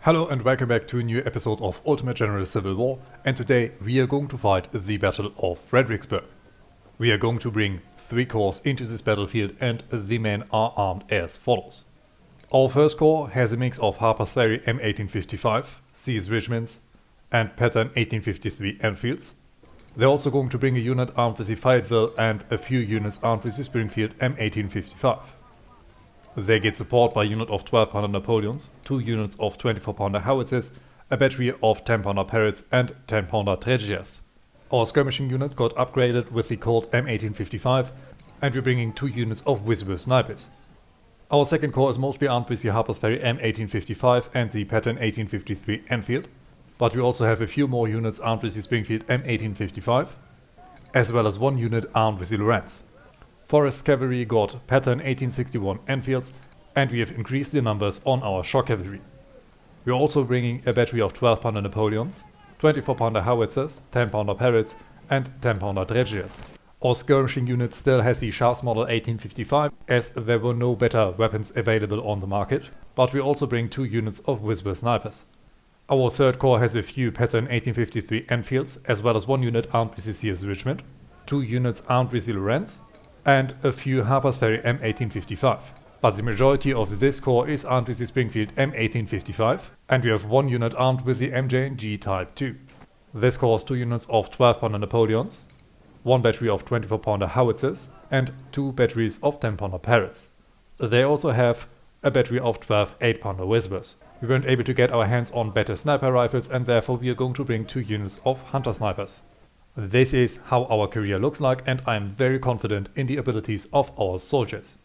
Hello and welcome back to a new episode of Ultimate General Civil War, and today we are going to fight the Battle of Fredericksburg. We are going to bring 3 corps into this battlefield and the men are armed as follows. Our first corps has a mix of Harper's Ferry M1855, CS regiments and Pattern 1853 Enfields. They're also going to bring a unit armed with the Fayetteville and a few units armed with the Springfield M1855. They get support by a unit of 12-pounder Napoleons, 2 units of 24-pounder howitzers, a battery of 10-pounder Parrots and 10-pounder Tragedias. Our skirmishing unit got upgraded with the Colt M1855 and we're bringing 2 units of Whisper snipers. Our second corps is mostly armed with the Harper's Ferry M1855 and the Pattern 1853 Enfield, but we also have a few more units armed with the Springfield M1855, as well as 1 unit armed with the Lorentz. Forest Cavalry got Pattern 1861 Enfields, and we have increased the numbers on our shock cavalry. We are also bringing a battery of 12-pounder Napoleons, 24-pounder howitzers, 10-pounder Parrots and 10-pounder Tragedias. Our skirmishing unit still has the Shafts Model 1855 as there were no better weapons available on the market, but we also bring 2 units of Whisper snipers. Our third corps has a few Pattern 1853 Enfields as well as 1 unit armed with the CS regiment, 2 units armed with the Lorentz, and a few Harper's Ferry M1855. But the majority of this corps is armed with the Springfield M1855, and we have 1 unit armed with the MJ&G Type 2. This corps has 2 units of 12-pounder Napoleons, 1 battery of 24-pounder howitzers, and 2 batteries of 10-pounder Parrots. They also have a battery of 12 8-pounder Whispers. We weren't able to get our hands on better sniper rifles, and therefore we are going to bring 2 units of hunter snipers. This is how our career looks like, and I am very confident in the abilities of our soldiers.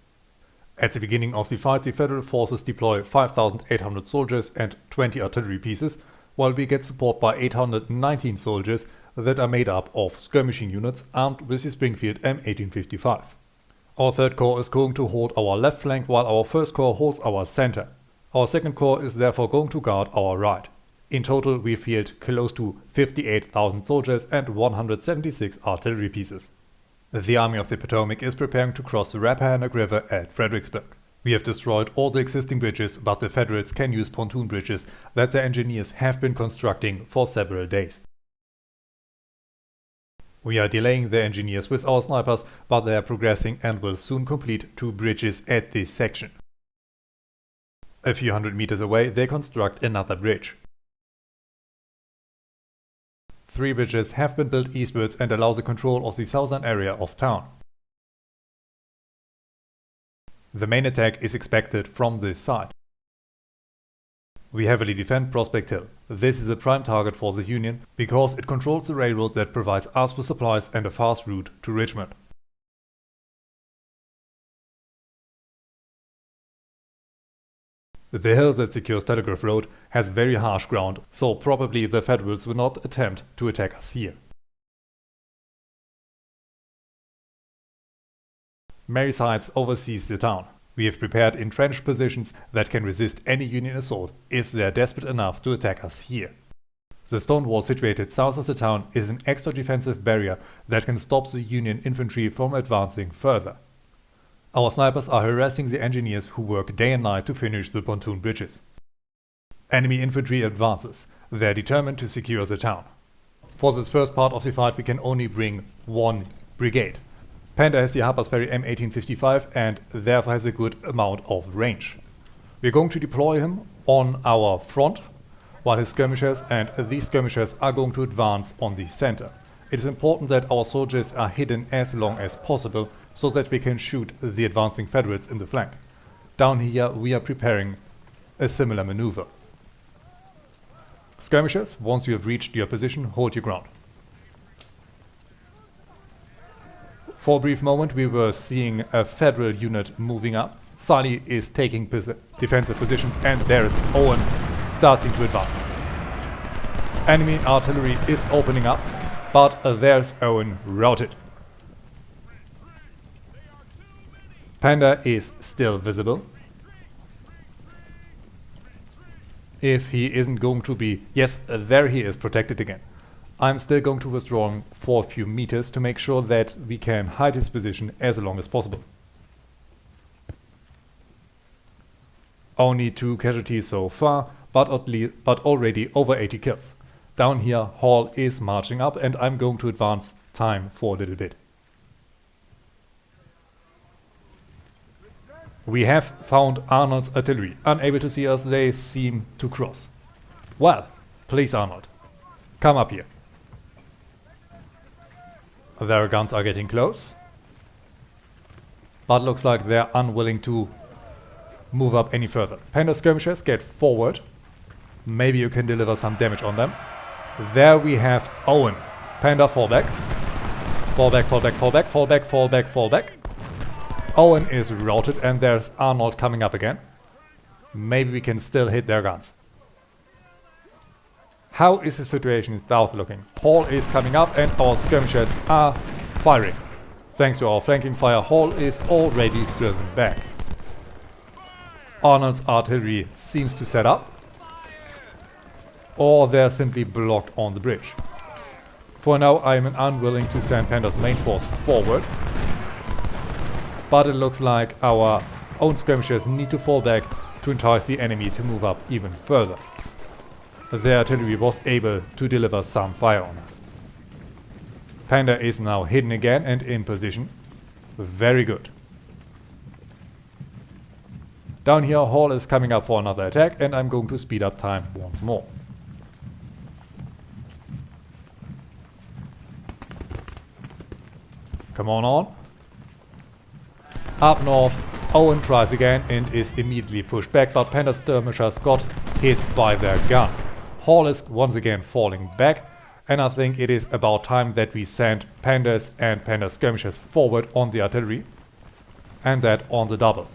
At the beginning of the fight, the Federal forces deploy 5,800 soldiers and 20 artillery pieces, while we get support by 819 soldiers that are made up of skirmishing units armed with the Springfield M1855. Our third corps is going to hold our left flank while our first corps holds our center. Our second corps is therefore going to guard our right. In total, we field close to 58,000 soldiers and 176 artillery pieces. The Army of the Potomac is preparing to cross the Rappahannock River at Fredericksburg. We have destroyed all the existing bridges, but the Federals can use pontoon bridges that their engineers have been constructing for several days. We are delaying the engineers with our snipers, but they are progressing and will soon complete 2 bridges at this section. A few hundred meters away, they construct another bridge. 3 bridges have been built eastwards and allow the control of the southern area of town. The main attack is expected from this side. We heavily defend Prospect Hill. This is a prime target for the Union because it controls the railroad that provides us with supplies and a fast route to Richmond. The hill that secures Telegraph Road has very harsh ground, so probably the Federals will not attempt to attack us here. Mary's Heights oversees the town. We have prepared entrenched positions that can resist any Union assault if they are desperate enough to attack us here. The stone wall situated south of the town is an extra defensive barrier that can stop the Union infantry from advancing further. Our snipers are harassing the engineers who work day and night to finish the pontoon bridges. Enemy infantry advances. They are determined to secure the town. For this first part of the fight we can only bring 1 brigade. Panda has the Harper's Ferry M1855 and therefore has a good amount of range. We are going to deploy him on our front, while his skirmishers and these skirmishers are going to advance on the center. It is important that our soldiers are hidden as long as possible so that we can shoot the advancing Federals in the flank. Down here we are preparing a similar maneuver. Skirmishers, once you have reached your position, hold your ground. For a brief moment we were seeing a Federal unit moving up. Sully is taking defensive positions and there is Owen starting to advance. Enemy artillery is opening up, but there's Owen routed. Panda is still visible. If he isn't going to be... Yes, there he is, protected again. I'm still going to withdraw him for a few meters to make sure that we can hide his position as long as possible. Only 2 casualties so far, but already over 80 kills. Down here, Hall is marching up, and I'm going to advance time for a little bit. We have found Arnold's artillery. Unable to see us, they seem to cross. Well, please Arnold, come up here. Their guns are getting close, but looks like they're unwilling to move up any further. Panda skirmishers, get forward. Maybe you can deliver some damage on them. There we have Owen. Panda, fall back. Fall back, fall back, fall back, fall back, fall back, fall back. Owen is routed and there's Arnold coming up again. Maybe we can still hit their guns. How is the situation in south looking? Hall is coming up and our skirmishers are firing. Thanks to our flanking fire, Hall is already driven back. Arnold's artillery seems to set up, or they're simply blocked on the bridge. For now, I'm unwilling to send Panda's main force forward, but it looks like our own skirmishers need to fall back to entice the enemy to move up even further. Their artillery was able to deliver some fire on us. Panda is now hidden again and in position. Very good. Down here, Hall is coming up for another attack, and I'm going to speed up time once more. Come on. Up north, Owen tries again and is immediately pushed back, but Panda skirmishers got hit by their guns. Hall is once again falling back, and I think it is about time that we send Pandas and Panda skirmishers forward on the artillery, and that on the double.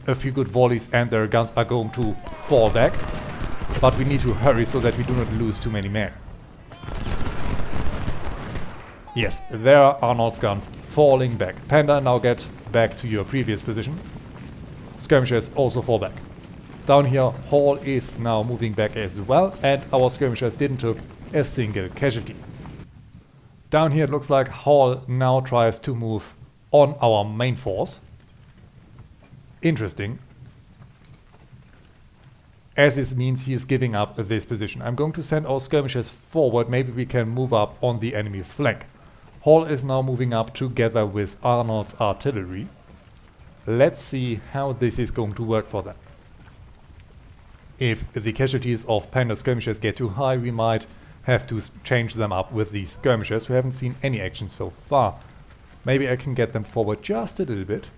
A few good volleys and their guns are going to fall back, but we need to hurry so that we do not lose too many men. Yes, there are Arnold's guns falling back. Panda, now get back to your previous position. Skirmishers also fall back. Down here, Hall is now moving back as well, and our skirmishers didn't took a single casualty. Down here it looks like Hall now tries to move on our main force. Interesting. As this means he is giving up this position. I'm going to send our skirmishers forward. Maybe we can move up on the enemy flank. Hall is now moving up together with Arnold's artillery. Let's see how this is going to work for them. If the casualties of Panda skirmishers get too high, we might have to change them up with these skirmishers who haven't seen any action so far. Maybe I can get them forward just a little bit.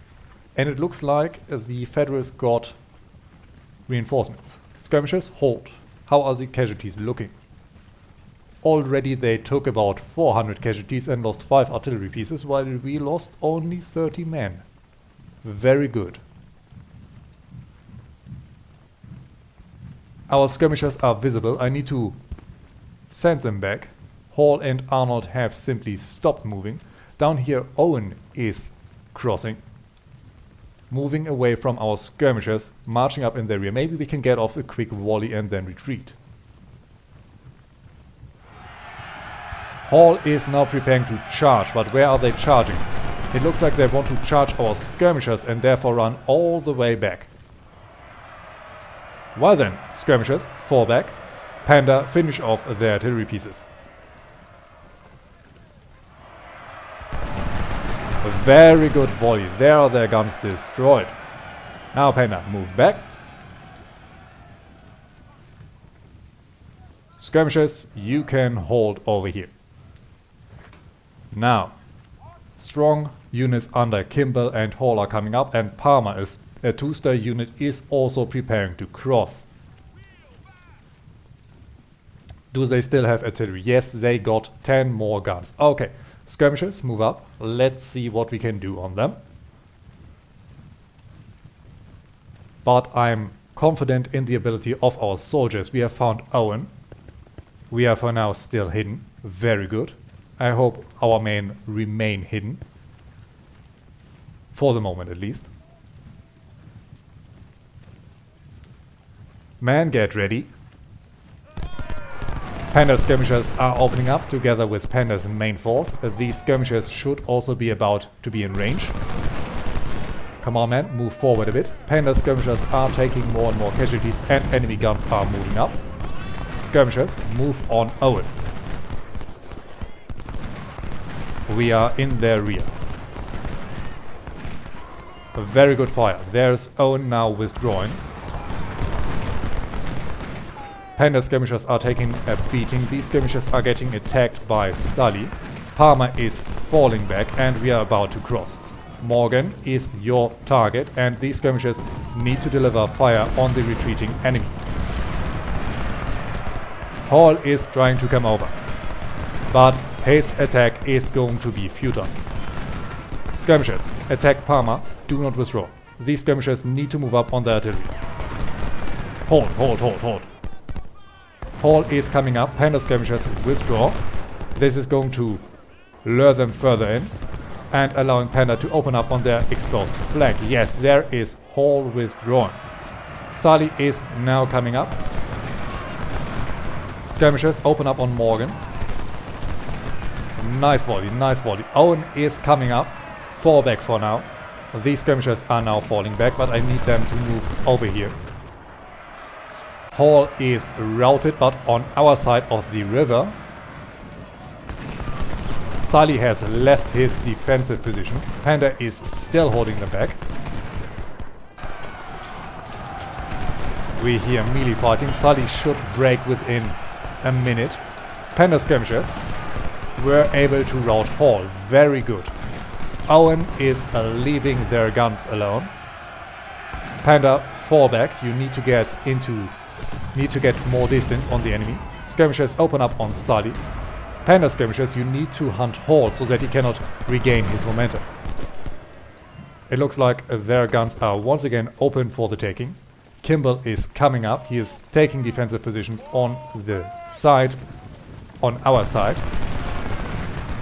And it looks like the Federals got reinforcements. Skirmishers, hold. How are the casualties looking? Already they took about 400 casualties and lost 5 artillery pieces, while we lost only 30 men. Very good. Our skirmishers are visible. I need to send them back. Hall and Arnold have simply stopped moving. Down here Owen is crossing. Moving away from our skirmishers, marching up in their rear. Maybe we can get off a quick volley and then retreat. Hall is now preparing to charge, but where are they charging? It looks like they want to charge our skirmishers and therefore run all the way back. Well then, skirmishers, fall back. Panda, finish off their artillery pieces. A very good volley. There are their guns destroyed. Now Panda, move back. Skirmishers, you can hold over here. Now, strong units under Kimball and Hall are coming up, and Palmer, is a 2-star unit, is also preparing to cross. Do they still have artillery? Yes, they got 10 more guns. Okay, skirmishers, move up. Let's see what we can do on them. But I'm confident in the ability of our soldiers. We have found Owen. We are for now still hidden. Very good. I hope our men remain hidden. For the moment at least. Men, get ready. Panda skirmishers are opening up together with Panda's main force. These skirmishers should also be about to be in range. Come on, man, move forward a bit. Panda skirmishers are taking more and more casualties and enemy guns are moving up. Skirmishers, move on Owen. We are in their rear. A very good fire. There's Owen now withdrawing. Panda skirmishers are taking a beating. These skirmishers are getting attacked by Sully. Palmer is falling back and we are about to cross. Morgan is your target and these skirmishers need to deliver fire on the retreating enemy. Hall is trying to come over, but his attack is going to be futile. Skirmishers, attack Palmer, do not withdraw. These skirmishers need to move up on the artillery. Hold. Hall is coming up, Panda skirmishers withdraw. This is going to lure them further in and allowing Panda to open up on their exposed flank. Yes, there is Hall withdrawing. Sully is now coming up. Skirmishers open up on Morgan. Nice volley, nice volley. Owen is coming up. Fall back for now. These skirmishers are now falling back, but I need them to move over here. Hall is routed, but on our side of the river. Sully has left his defensive positions. Panda is still holding them back. We hear melee fighting. Sully should break within a minute. Panda skirmishers were able to rout Hall. Very good. Owen is leaving their guns alone. Panda, fall back. You need to get more distance on the enemy. Skirmishers open up on Sully. Panda skirmishers, you need to hunt Hall so that he cannot regain his momentum. It looks like their guns are once again open for the taking. Kimball is coming up. He is taking defensive positions on the side, on our side.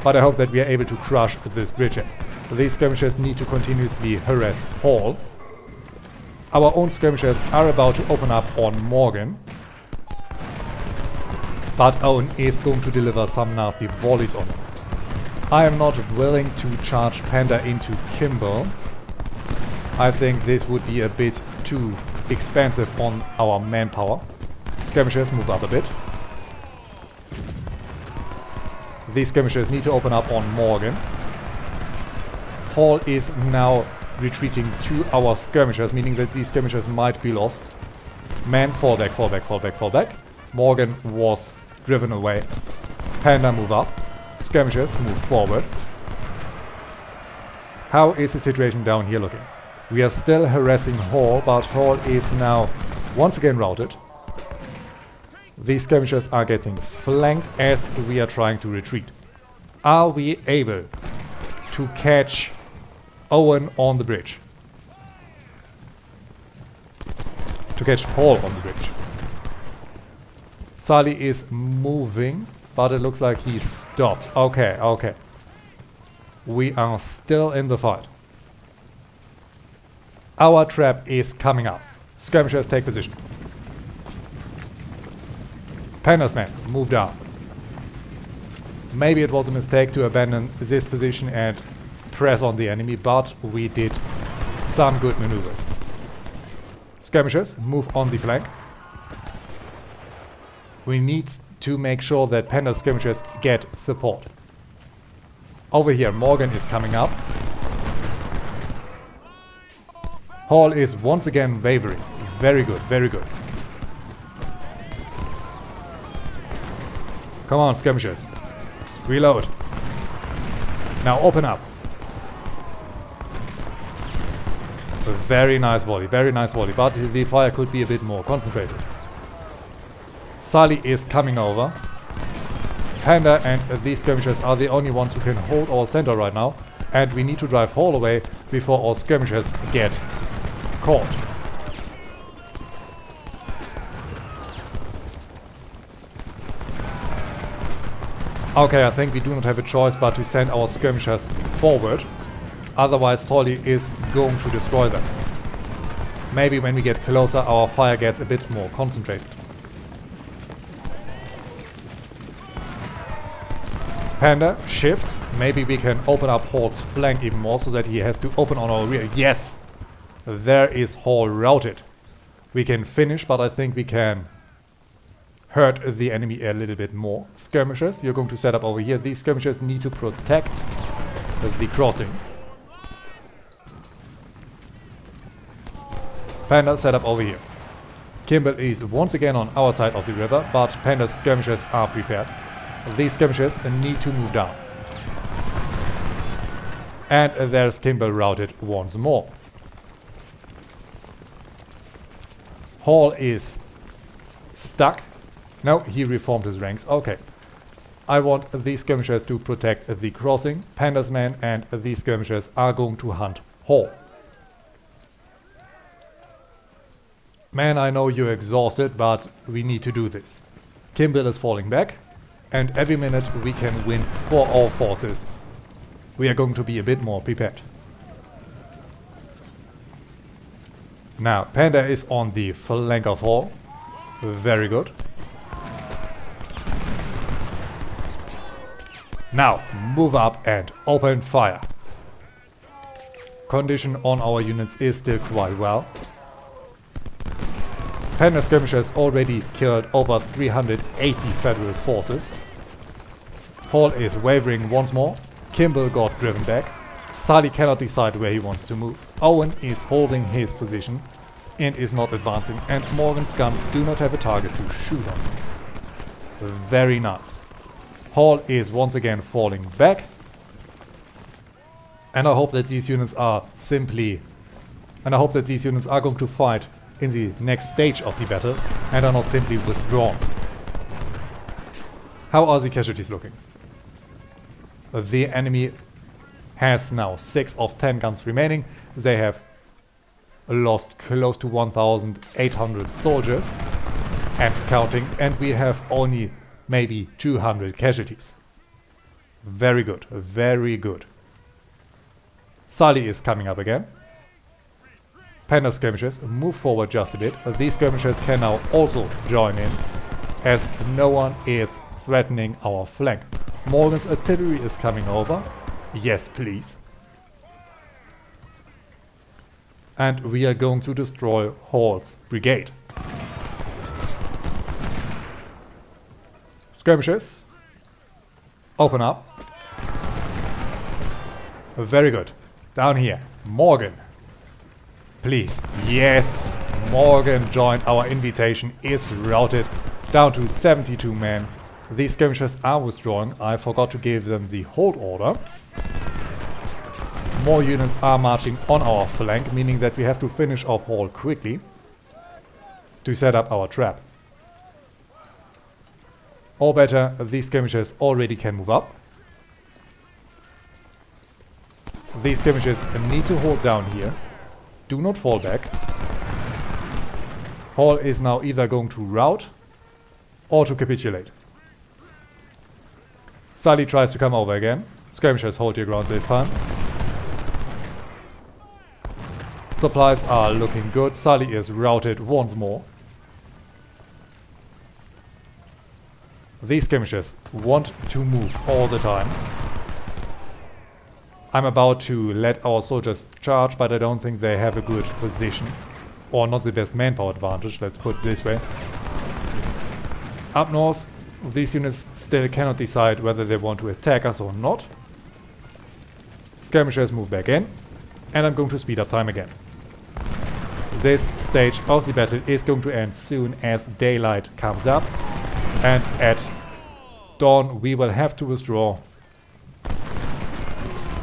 But I hope that we are able to crush this bridgehead. These skirmishers need to continuously harass Hall. Our own skirmishers are about to open up on Morgan. But Owen is going to deliver some nasty volleys on him. I am not willing to charge Panda into Kimball. I think this would be a bit too expensive on our manpower. Skirmishers move up a bit. These skirmishers need to open up on Morgan. Hall is now retreating to our skirmishers, meaning that these skirmishers might be lost. Men, fall back, fall back, fall back, fall back. Morgan was driven away. Panda, move up. Skirmishers, move forward. How is the situation down here looking? We are still harassing Hall, but Hall is now once again routed. These skirmishers are getting flanked as we are trying to retreat. Are we able to catch Owen on the bridge? To catch Hall on the bridge. Sully is moving, but it looks like he stopped. Okay, okay. We are still in the fight. Our trap is coming up. Skirmishers take position. Panda's men, move down. Maybe it was a mistake to abandon this position and press on the enemy, but we did some good maneuvers. Skirmishers, move on the flank. We need to make sure that Panda skirmishers get support. Over here, Morgan is coming up. Hall is once again wavering. Very good, very good. Come on, skirmishers. Reload. Now open up. A very nice volley, but the fire could be a bit more concentrated. Sully is coming over. Panda and these skirmishers are the only ones who can hold our center right now, and we need to drive Hall away before our skirmishers get caught. Okay, I think we do not have a choice but to send our skirmishers forward. Otherwise, Sully is going to destroy them. Maybe when we get closer, our fire gets a bit more concentrated. Panda, shift. Maybe we can open up Hall's flank even more so that he has to open on our rear. Yes! There is Hall routed. We can finish, but I think we can hurt the enemy a little bit more. Skirmishers, you're going to set up over here. These skirmishers need to protect the crossing. Panda set up over here. Kimball is once again on our side of the river, but Panda's skirmishers are prepared. These skirmishers need to move down. And there's Kimball routed once more. Hall is stuck. No, he reformed his ranks. Okay. I want these skirmishers to protect the crossing. Panda's men and these skirmishers are going to hunt Hall. Man, I know you're exhausted, but we need to do this. Kimball is falling back, and every minute we can win for all forces. We are going to be a bit more prepared. Now, Panda is on the flank of Hall. Very good. Now, move up and open fire. Condition on our units is still quite well. Panda skirmishers already killed over 380 Federal forces. Hall is wavering once more. Kimball got driven back. Sali cannot decide where he wants to move. Owen is holding his position and is not advancing, and Morgan's guns do not have a target to shoot on. Very nice. Hall is once again falling back. And I hope that these units are going to fight in the next stage of the battle and are not simply withdrawn. How are the casualties looking? The enemy has now 6 of 10 guns remaining. They have lost close to 1,800 soldiers and counting, and we have only maybe 200 casualties. Very good, very good. Sully is coming up again. Panda skirmishers move forward just a bit. These skirmishers can now also join in, as no one is threatening our flank. Morgan's artillery is coming over. Yes, please. And we are going to destroy Hall's brigade. Skirmishers, open up. Very good. Down here, Morgan. Please. Yes, Morgan joined our invitation, is routed down to 72 men. These skirmishers are withdrawing. I forgot to give them the hold order. More units are marching on our flank, meaning that we have to finish off Hall quickly to set up our trap. Or better, these skirmishers already can move up. These skirmishers need to hold down here. Do not fall back. Hall is now either going to rout or to capitulate. Sully tries to come over again. Skirmishers hold your ground this time. Supplies are looking good. Sully is routed once more. These skirmishers want to move all the time. I'm about to let our soldiers charge, but I don't think they have a good position. Or not the best manpower advantage, let's put it this way. Up north, these units still cannot decide whether they want to attack us or not. Skirmishers move back in, and I'm going to speed up time again. This stage of the battle is going to end soon as daylight comes up, and at dawn we will have to withdraw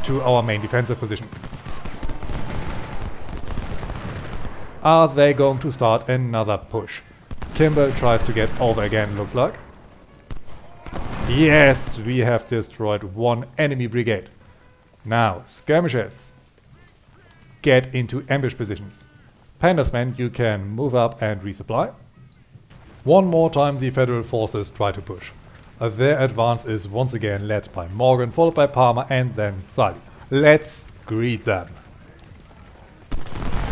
to our main defensive positions. Are they going to start another push? Kimball tries to get over again, looks like. Yes, we have destroyed one enemy brigade. Now, skirmishers, get into ambush positions. Panda's men, you can move up and resupply. One more time the Federal forces try to push. Their advance is once again led by Morgan, followed by Palmer and then Sully. Let's greet them.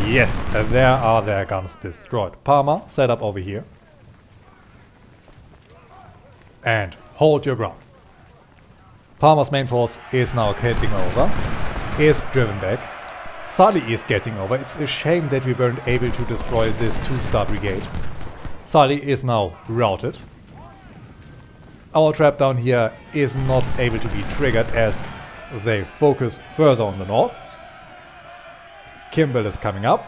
Yes, there are their guns destroyed. Palmer, set up over here. And hold your ground. Palmer's main force is now camping over, is driven back. Sully is getting over. It's a shame that we weren't able to destroy this 2-star brigade. Sully is now routed. Our trap down here is not able to be triggered as they focus further on the north. Kimball is coming up.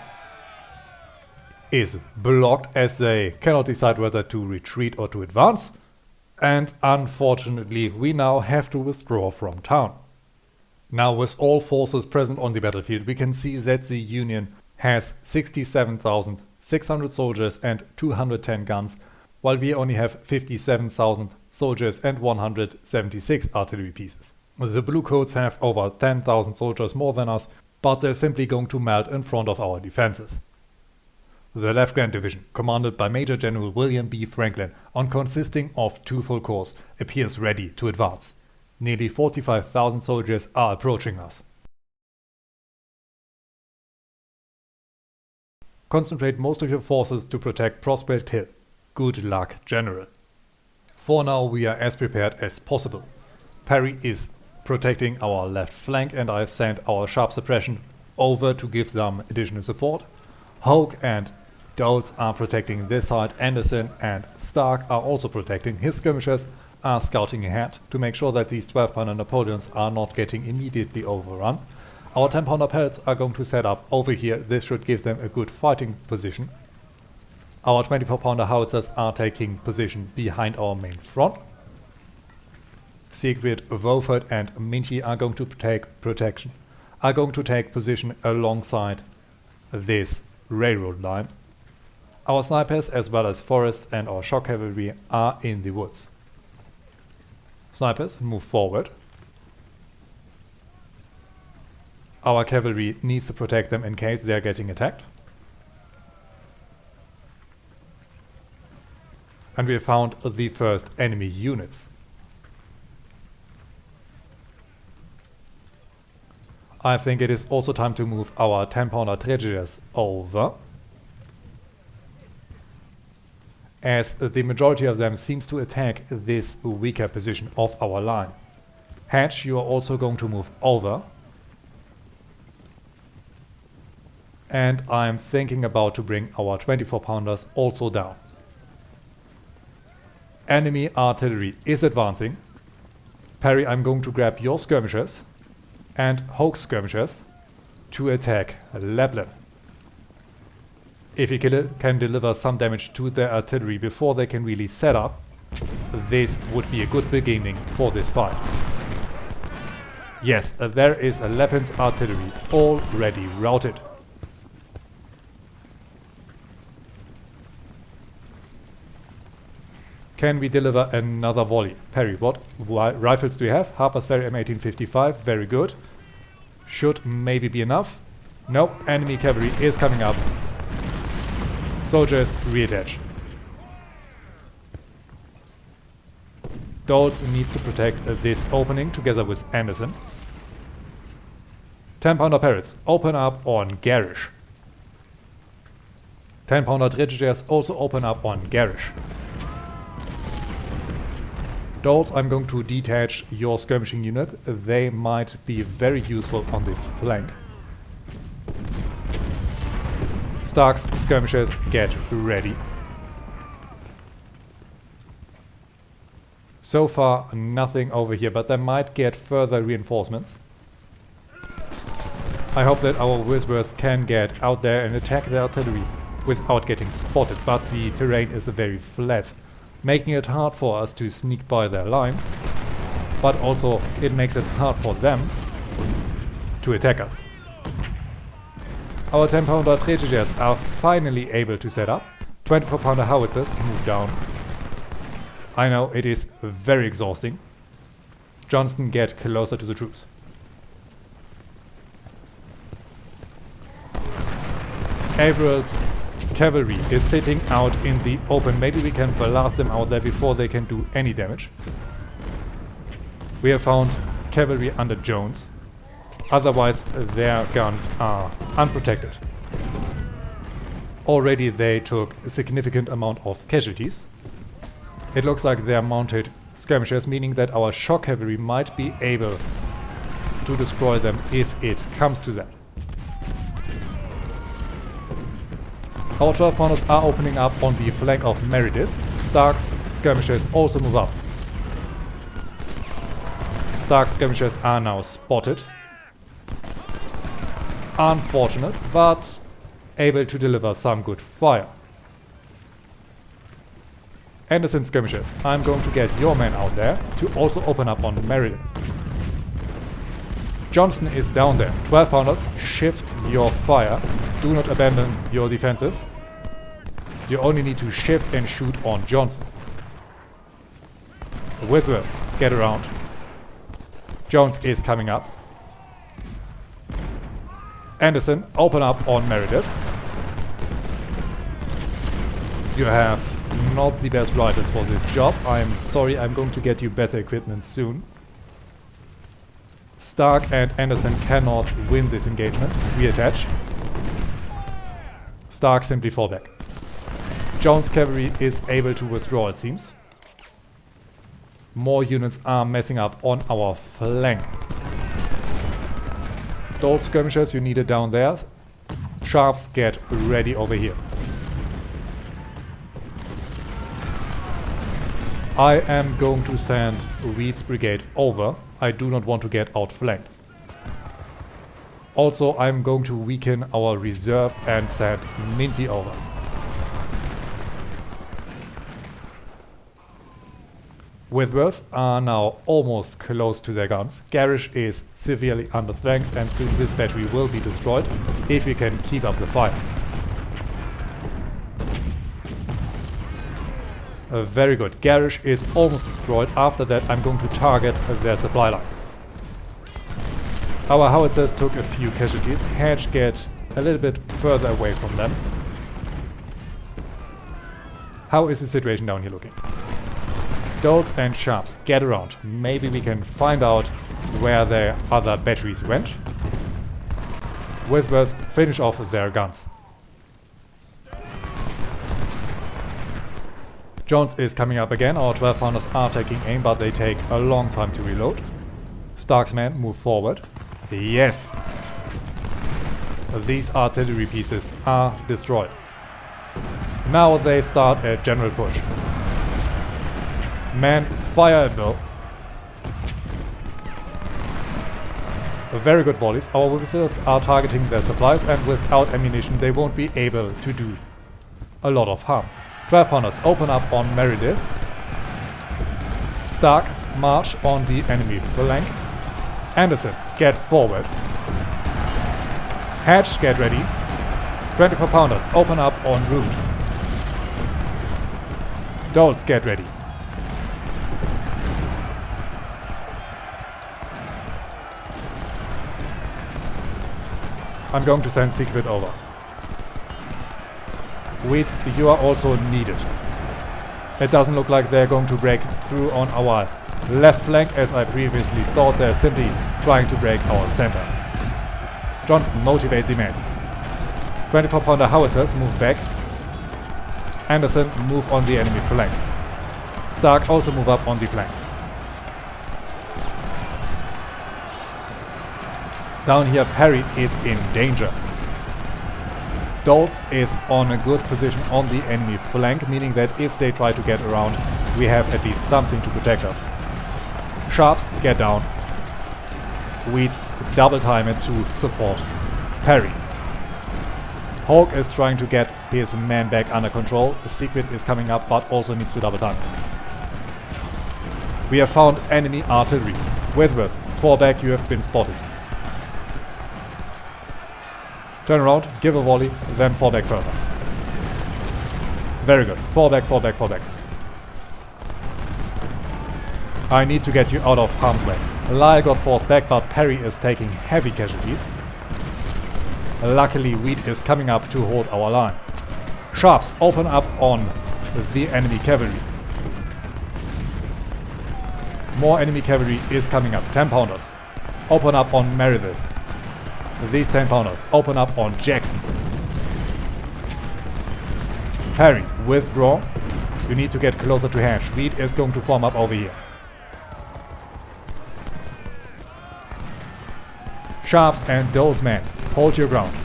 Is blocked as they cannot decide whether to retreat or to advance. And unfortunately, we now have to withdraw from town. Now, with all forces present on the battlefield, we can see that the Union has 67,600 soldiers and 210 guns, while we only have 57,000 soldiers and 176 artillery pieces. The Bluecoats have over 10,000 soldiers more than us, but they're simply going to melt in front of our defenses. The Left Grand Division, commanded by Major General William B. Franklin, and consisting of 2 full corps, appears ready to advance. Nearly 45,000 soldiers are approaching us. Concentrate most of your forces to protect Prospect Hill. Good luck, General. For now, we are as prepared as possible. Perry is protecting our left flank, and I've sent our sharp suppression over to give them additional support. Hoke and Dowles are protecting this side. Anderson and Stark are also protecting. His skirmishers are scouting ahead to make sure that these 12-pounder Napoleons are not getting immediately overrun. Our 10-pounder pellets are going to set up over here. This should give them a good fighting position. Our 24-pounder howitzers are taking position behind our main front. Siegfried, Wolfert and Minty are going to take position alongside this railroad line. Our snipers as well as Forrest and our shock cavalry are in the woods. Snipers, move forward. Our cavalry needs to protect them in case they are getting attacked. And we have found the first enemy units. I think it is also time to move our 10-pounder Tragedias over, as the majority of them seems to attack this weaker position of our line. Hatch, you are also going to move over. And I'm thinking about to bring our 24-pounders also down. Enemy artillery is advancing. Perry, I'm going to grab your skirmishers and Hoke's skirmishers to attack Leblin. If you can deliver some damage to their artillery before they can really set up, this would be a good beginning for this fight. Yes, there is a Lepin's artillery already routed. Can we deliver another volley? Perry, what rifles do you have? Harper's Ferry M1855, very good. Should maybe be enough. No, enemy cavalry is coming up. Soldiers, reattach. Dowles needs to protect this opening together with Anderson. 10-pounder Parrots, open up on Garish. 10-pounder Tragedias also open up on Garish. Dowles, I'm going to detach your skirmishing unit. They might be very useful on this flank. Stark's skirmishers, get ready. So far, nothing over here, but they might get further reinforcements. I hope that our Whispers can get out there and attack the artillery without getting spotted, but the terrain is very flat, making it hard for us to sneak by their lines, but also it makes it hard for them to attack us. Our 10-pounder Tragedias are finally able to set up. 24-pounder howitzers move down. I know it is very exhausting. Johnston, get closer to the troops. Averill's cavalry is sitting out in the open. Maybe we can blast them out there before they can do any damage. We have found cavalry under Jones. Otherwise, their guns are unprotected. Already they took a significant amount of casualties. It looks like they are mounted skirmishers, meaning that our shock cavalry might be able to destroy them if it comes to that. Our 12 pounders are opening up on the flank of Meredith. Stark's skirmishers also move up. Stark's skirmishers are now spotted. Unfortunate, but able to deliver some good fire. Anderson skirmishers, I'm going to get your men out there to also open up on Meredith. Johnson is down there. 12 pounders, shift your fire. Do not abandon your defenses. You only need to shift and shoot on Johnson. Whitworth, get around. Jones is coming up. Anderson, open up on Meredith. You have not the best rifles for this job. I'm sorry, I'm going to get you better equipment soon. Stark and Anderson cannot win this engagement. Reattach. Stark simply fall back. Jones' cavalry is able to withdraw, it seems. More units are messing up on our flank. Those skirmishers you needed down there. Sharps, get ready over here. I am going to send Reed's brigade over. I do not want to get outflanked. Also, I'm going to weaken our reserve and send Minty over. Whitworth are now almost close to their guns. Garish is severely underflanked and soon this battery will be destroyed if we can keep up the fire. Very good. Garish is almost destroyed. After that I'm going to target their supply lines. Our howitzers took a few casualties. Hedge get a little bit further away from them. How is the situation down here looking? Doles and Sharps, get around. Maybe we can find out where their other batteries went. Whitworth, finish off their guns. Jones is coming up again. Our 12 pounders are taking aim, but they take a long time to reload. Stark's men move forward. Yes! These artillery pieces are destroyed. Now they start a general push. Men, fire at will. Very good volleys. Our whistles are targeting their supplies and without ammunition they won't be able to do a lot of harm. 12 pounders open up on Meredith. Stark, march on the enemy flank. Anderson, get forward. Hedge, get ready. 24 pounders open up on route. Doles, get ready. I'm going to send Secret over. Wait, you are also needed. It doesn't look like they're going to break through on our left flank as I previously thought. They're simply trying to break our center. Johnston, motivate the men. 24 pounder howitzers move back. Anderson, move on the enemy flank. Stark, also move up on the flank. Down here, Perry is in danger. Doles is on a good position on the enemy flank, meaning that if they try to get around, we have at least something to protect us. Sharps, get down. Wheat, double time it to support Perry. Hawk is trying to get his men back under control. The Secret is coming up, but also needs to double time it. We have found enemy artillery. Whitworth, fall back, you have been spotted. Turn around, give a volley, then fall back further. Very good. Fall back, fall back, fall back. I need to get you out of harm's way. Lyle got forced back, but Perry is taking heavy casualties. Luckily, Wheat is coming up to hold our line. Sharps, open up on the enemy cavalry. More enemy cavalry is coming up. 10 pounders. Open up on Meredith. These 10 pounders open up on Jackson. Perry, withdraw. You need to get closer to Hedge. Reed is going to form up over here. Sharps and Dole's men, hold your ground.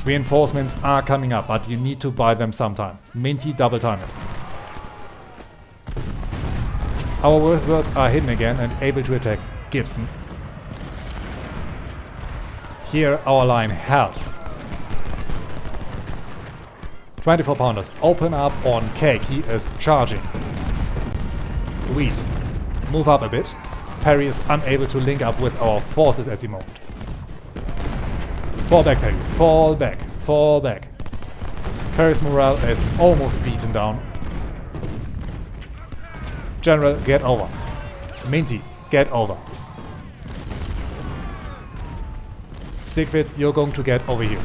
Reinforcements are coming up, but you need to buy them sometime. Minty, double time it. Our Wordsworths are hidden again and able to attack Gibson. Here our line held. 24 pounders open up on Cake. He is charging. Wheat, move up a bit. Perry is unable to link up with our forces at the moment. Fall back, Perry. Fall back. Fall back. Perry's morale is almost beaten down. General, get over. Minty, get over. Siegfried, you're going to get over here.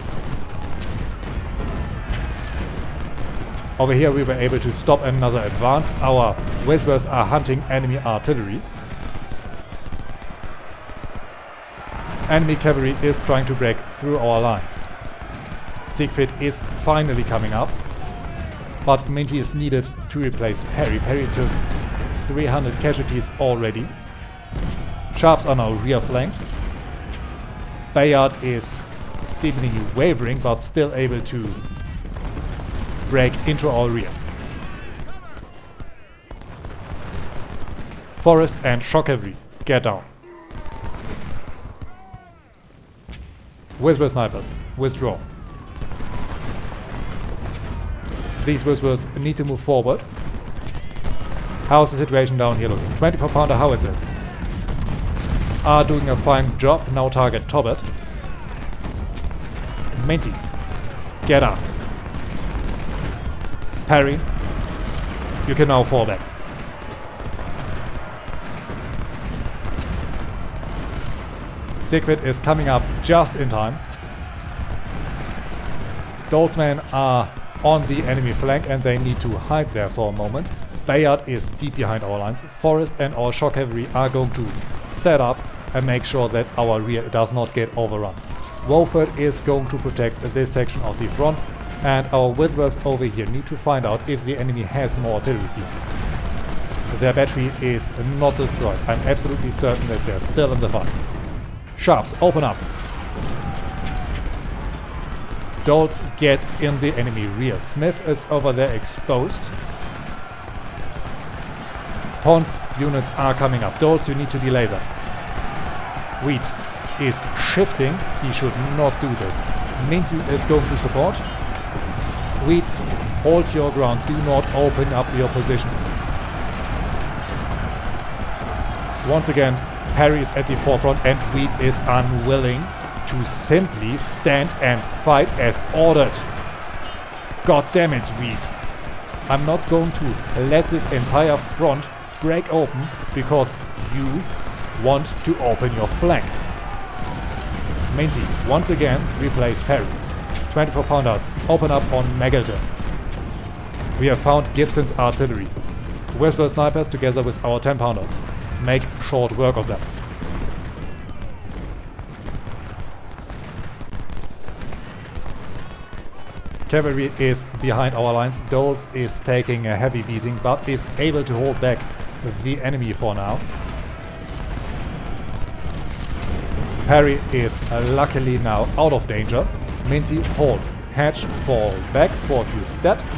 Over here we were able to stop another advance. Our Wordsworths are hunting enemy artillery. Enemy cavalry is trying to break through our lines. Siegfried is finally coming up, but Minty is needed to replace Perry. Perry took 300 casualties already. Sharps are now rear flanked. Bayard is seemingly wavering, but still able to break into our rear. Forest and shock cavalry, get down. Wordsworth snipers, withdraw. These Wordsworths need to move forward. How's the situation down here looking? 24 pounder howitzers are doing a fine job. Now target Tobit. Minty, get up. Perry, you can now fall back. Siegfried is coming up just in time. Dole's men are on the enemy flank and they need to hide there for a moment. Bayard is deep behind our lines. Forest and our shock cavalry are going to set up and make sure that our rear does not get overrun. Wolford is going to protect this section of the front, and our Wordsworths over here need to find out if the enemy has more artillery pieces. Their battery is not destroyed. I'm absolutely certain that they're still in the fight. Sharps, open up. Doles get in the enemy rear. Smith is over there exposed. Pond's units are coming up. Doles, you need to delay them. Wheat is shifting. He should not do this. Minty is going to support. Wheat, hold your ground. Do not open up your positions. Once again, Perry is at the forefront and Wheat is unwilling to simply stand and fight as ordered. God damn it, Wheat. I'm not going to let this entire front break open because you want to open your flank. Minty, once again, replace Perry. 24 pounders, open up on Megalton. We have found Gibson's artillery. Wordsworth snipers together with our 10 pounders. Make short work of them. Cavalry is behind our lines. Doles is taking a heavy beating but is able to hold back the enemy for now. Perry is luckily now out of danger. Minty, hold. Hedge, fall back for a few steps.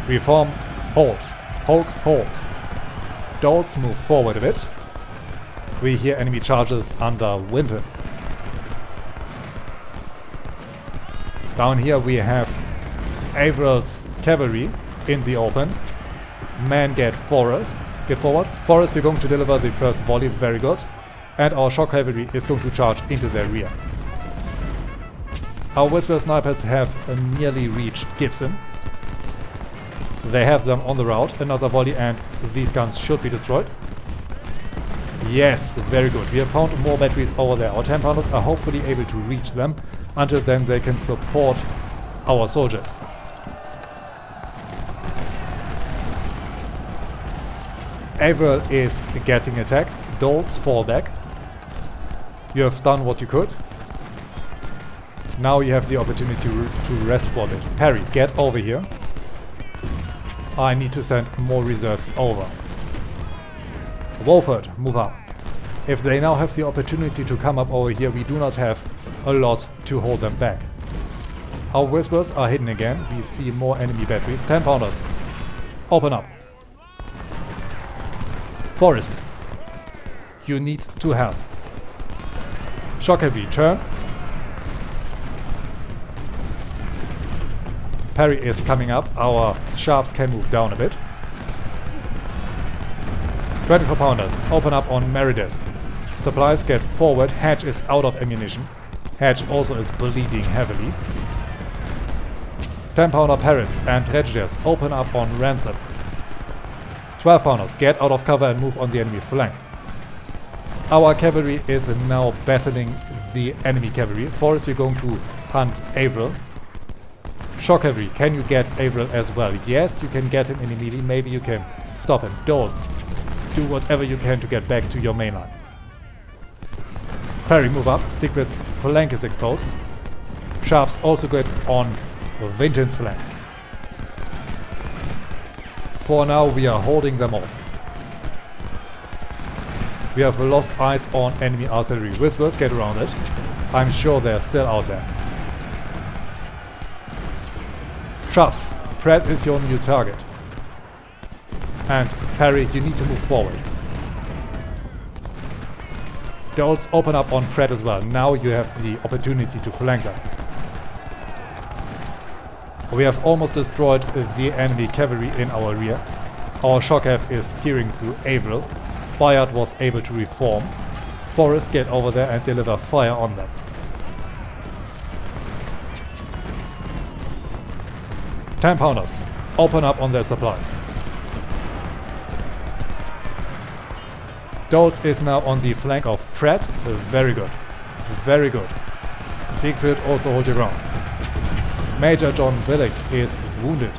Reform, hold. Poke, hold. Doles, move forward a bit. We hear enemy charges under Winton. Down here we have Averill's cavalry in the open. Men get forward. Forrest, you're going to deliver the first volley, very good. And our shock cavalry is going to charge into their rear. Our Wordsworth snipers have nearly reached Gibson. They have them on the route. Another volley and these guns should be destroyed. Yes, very good. We have found more batteries over there. Our 10 pounders are hopefully able to reach them. Until then they can support our soldiers. Averill is getting attacked. Doles, fall back. You have done what you could. Now you have the opportunity to rest for a bit. Perry, get over here. I need to send more reserves over. Wolford, move up. If they now have the opportunity to come up over here, we do not have a lot to hold them back. Our whispers are hidden again. We see more enemy batteries. 10 pounders. Open up. Forest. You need to help. Shock heavy, turn. Parry is coming up. Our sharps can move down a bit. 24 pounders. Open up on Meredith. Supplies get forward. Hedge is out of ammunition. Hedge also is bleeding heavily. 10 pounder parrots and tragedies open up on Ransom. 12 pounders get out of cover and move on the enemy flank. Our cavalry is now battling the enemy cavalry. Forrest, you're going to hunt Avril. Shock cavalry, can you get Avril as well? Yes, you can get him in immediately. Maybe you can stop him. Dolls, do whatever you can to get back to your main line. Parry, move up. Secret's flank is exposed. Sharps also get on Vinton's flank. For now, we are holding them off. We have lost eyes on enemy artillery. Whispers, get around it. I'm sure they're still out there. Sharps, Pratt is your new target. And Parry, you need to move forward. Dolls, open up on Pratt as well. Now you have the opportunity to flank them. We have almost destroyed the enemy cavalry in our rear. Our shock F is tearing through Avril. Bayard was able to reform. Forrest, get over there and deliver fire on them. Ten pounders, open up on their supplies. Dolls is now on the flank of Pratt. Very good. Very good. Siegfried, also hold your ground. Major John Willick is wounded.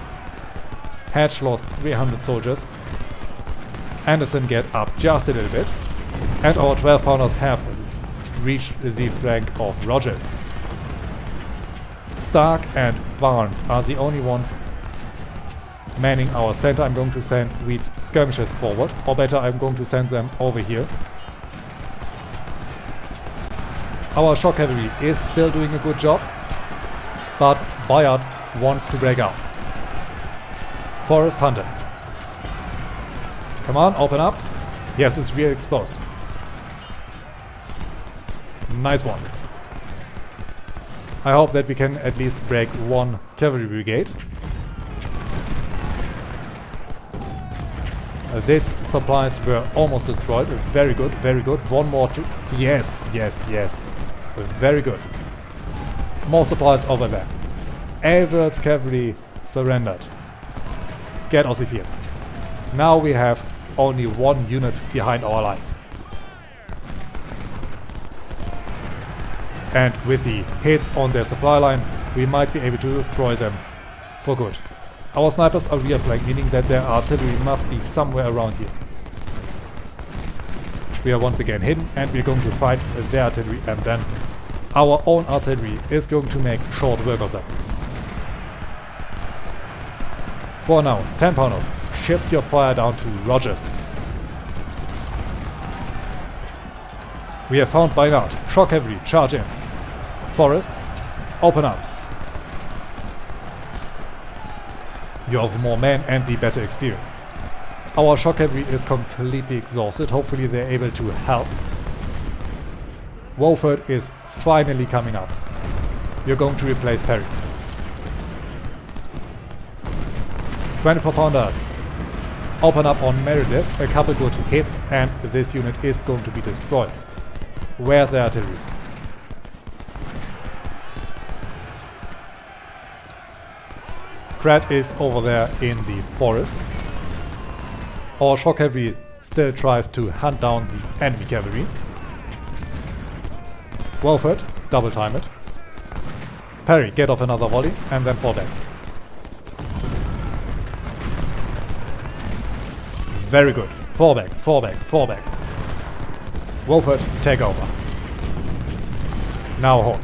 Hedge lost 300 soldiers. Anderson get up just a little bit. And our 12 pounders have reached the flank of Rogers. Stark and Barnes are the only ones manning our center. I'm going to send Reed's skirmishers forward. Or better, I'm going to send them over here. Our shock cavalry is still doing a good job. But Bayard wants to break out. Forrest Hunter. Come on, open up. Yes, it's real exposed. Nice one. I hope that we can at least break one cavalry brigade. These supplies were almost destroyed. Very good, very good. One more to... Yes, yes, yes. Very good. More supplies over there. Avril's cavalry surrendered. Get off the field. Now we have only one unit behind our lines. And with the hits on their supply line, we might be able to destroy them for good. Our snipers are rear flank, meaning that their artillery must be somewhere around here. We are once again hidden and we are going to fight their artillery, and then our own artillery is going to make short work of them. For now, 10 pounders, shift your fire down to Rogers. We have found Bayard. Shock cavalry, charge in. Forrest, open up. You have more men and the better experience. Our shock cavalry is completely exhausted. Hopefully they're able to help. Wolford is finally coming up. You're going to replace Perry. 24 pounders. Open up on Meredith. A couple good hits and this unit is going to be destroyed. Where's the artillery? Pratt is over there in the forest. Our shock cavalry still tries to hunt down the enemy cavalry. Wolford, double time it. Perry, get off another volley and then fall back. Very good. Fall back, fall back, fall back. Wolford, take over. Now hold.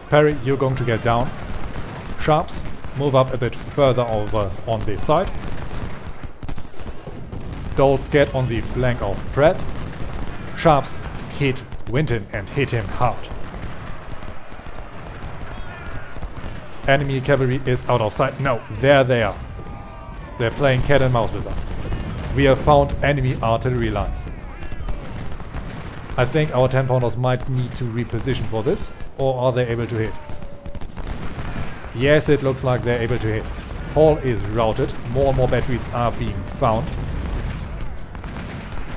Perry, you're going to get down. Sharps, move up a bit further over on this side. Doles, get on the flank of Pratt. Sharps, hit Winton and hit him hard. Enemy cavalry is out of sight. No, there they are. They're playing cat and mouse with us. We have found enemy artillery lines. I think our 10-pounders might need to reposition for this, or are they able to hit? Yes, it looks like they're able to hit. Hall is routed, more and more batteries are being found.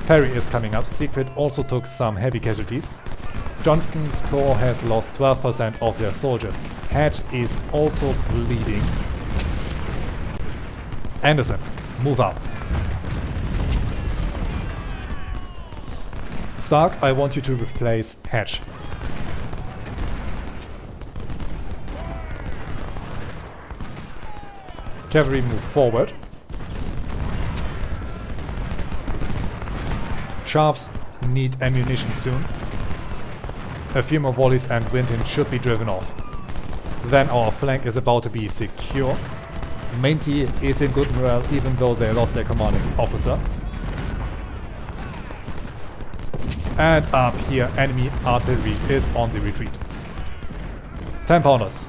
Perry is coming up, Siegfried also took some heavy casualties. Johnston's corps has lost 12% of their soldiers. Hatch is also bleeding. Anderson, move up. Stark, I want you to replace Hatch. Cavalry move forward. Sharps need ammunition soon. A few more volleys and Winton should be driven off. Then our flank is about to be secure. Mainty is in good morale even though they lost their commanding officer. And up here enemy artillery is on the retreat. 10-pounders.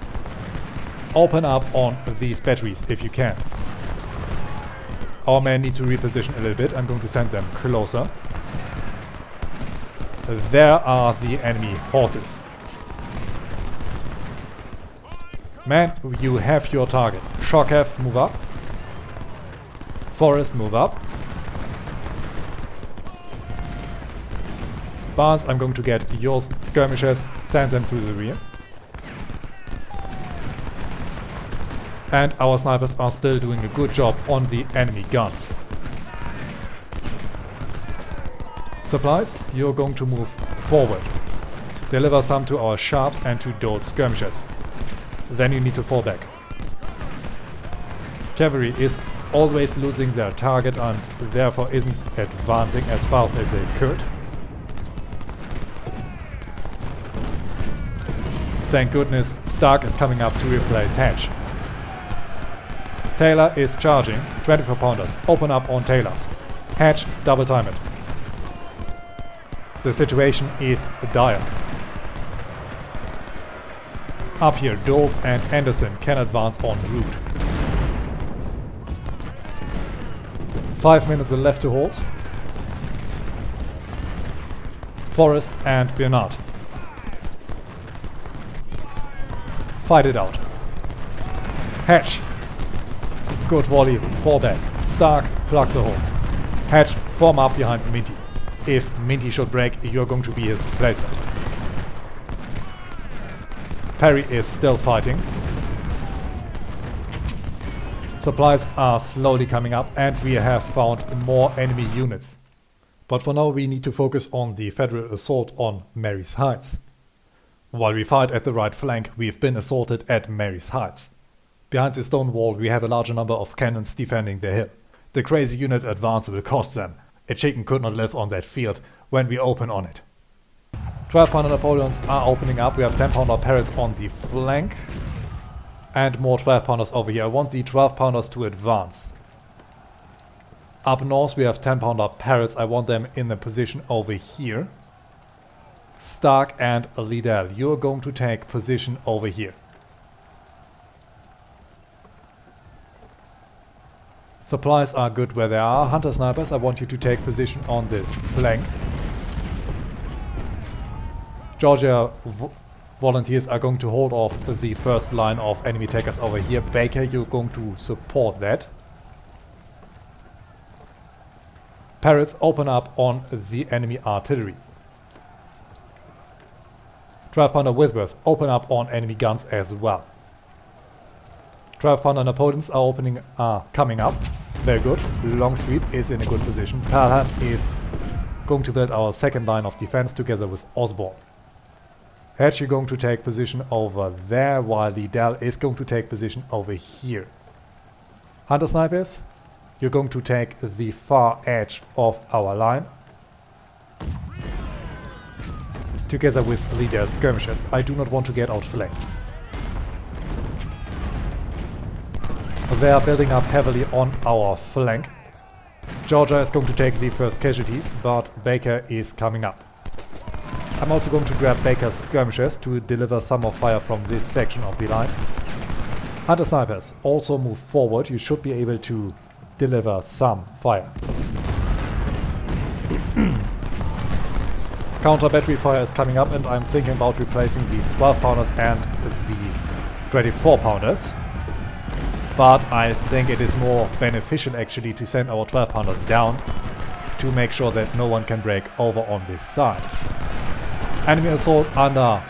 Open up on these batteries if you can. Our men need to reposition a little bit. I'm going to send them closer. There are the enemy horses. Man, you have your target. Shorkev, move up. Forrest, move up. Barnes, I'm going to get your skirmishers, send them to the rear. And our snipers are still doing a good job on the enemy guns. Supplies, you're going to move forward. Deliver some to our sharps and to those skirmishers. Then you need to fall back. Cavalry is always losing their target and therefore isn't advancing as fast as they could. Thank goodness Stark is coming up to replace Hatch. Taylor is charging. 24-pounders. Open up on Taylor. Hatch, double time it. The situation is dire. Up here, Doles and Anderson can advance en route. 5 minutes left to hold. Forrest and Bernard. Fight it out. Hatch. Good volley, fall back. Stark plugs a hole. Hatch, form up behind Minty. If Minty should break, you're going to be his replacement. Perry is still fighting. Supplies are slowly coming up and we have found more enemy units. But for now we need to focus on the Federal assault on Mary's Heights. While we fight at the right flank, we've been assaulted at Mary's Heights. Behind the stone wall we have a larger number of cannons defending the hill. The crazy unit advance will cost them. A chicken could not live on that field when we open on it. 12-pounder Napoleons are opening up. We have 10-pounder Parrots on the flank. And more 12-pounders over here. I want the 12-pounders to advance. Up north we have 10-pounder Parrots. I want them in the position over here. Stark and Liddell, you're going to take position over here. Supplies are good where they are. Hunter snipers, I want you to take position on this flank. Georgia volunteers are going to hold off the first line of enemy takers over here. Baker, you're going to support that. Parrots, open up on the enemy artillery. 12-pounder Whitworth, open up on enemy guns as well. 12-pounder Napoleons are coming up. Very good. Longstreet is in a good position. Pelham is going to build our second line of defense together with Osborne. Hatch, you're going to take position over there, while Liddell is going to take position over here. Hunter snipers, you're going to take the far edge of our line. Together with Liddell's skirmishers. I do not want to get outflanked. They are building up heavily on our flank. Georgia is going to take the first casualties, but Baker is coming up. I'm also going to grab Baker's skirmishers to deliver some more fire from this section of the line. Hunter snipers also move forward. You should be able to deliver some fire. Counter battery fire is coming up, and I'm thinking about replacing these 12 pounders and the 24 pounders. But I think it is more beneficial actually to send our 12 pounders down to make sure that no one can break over on this side. Enemy assault under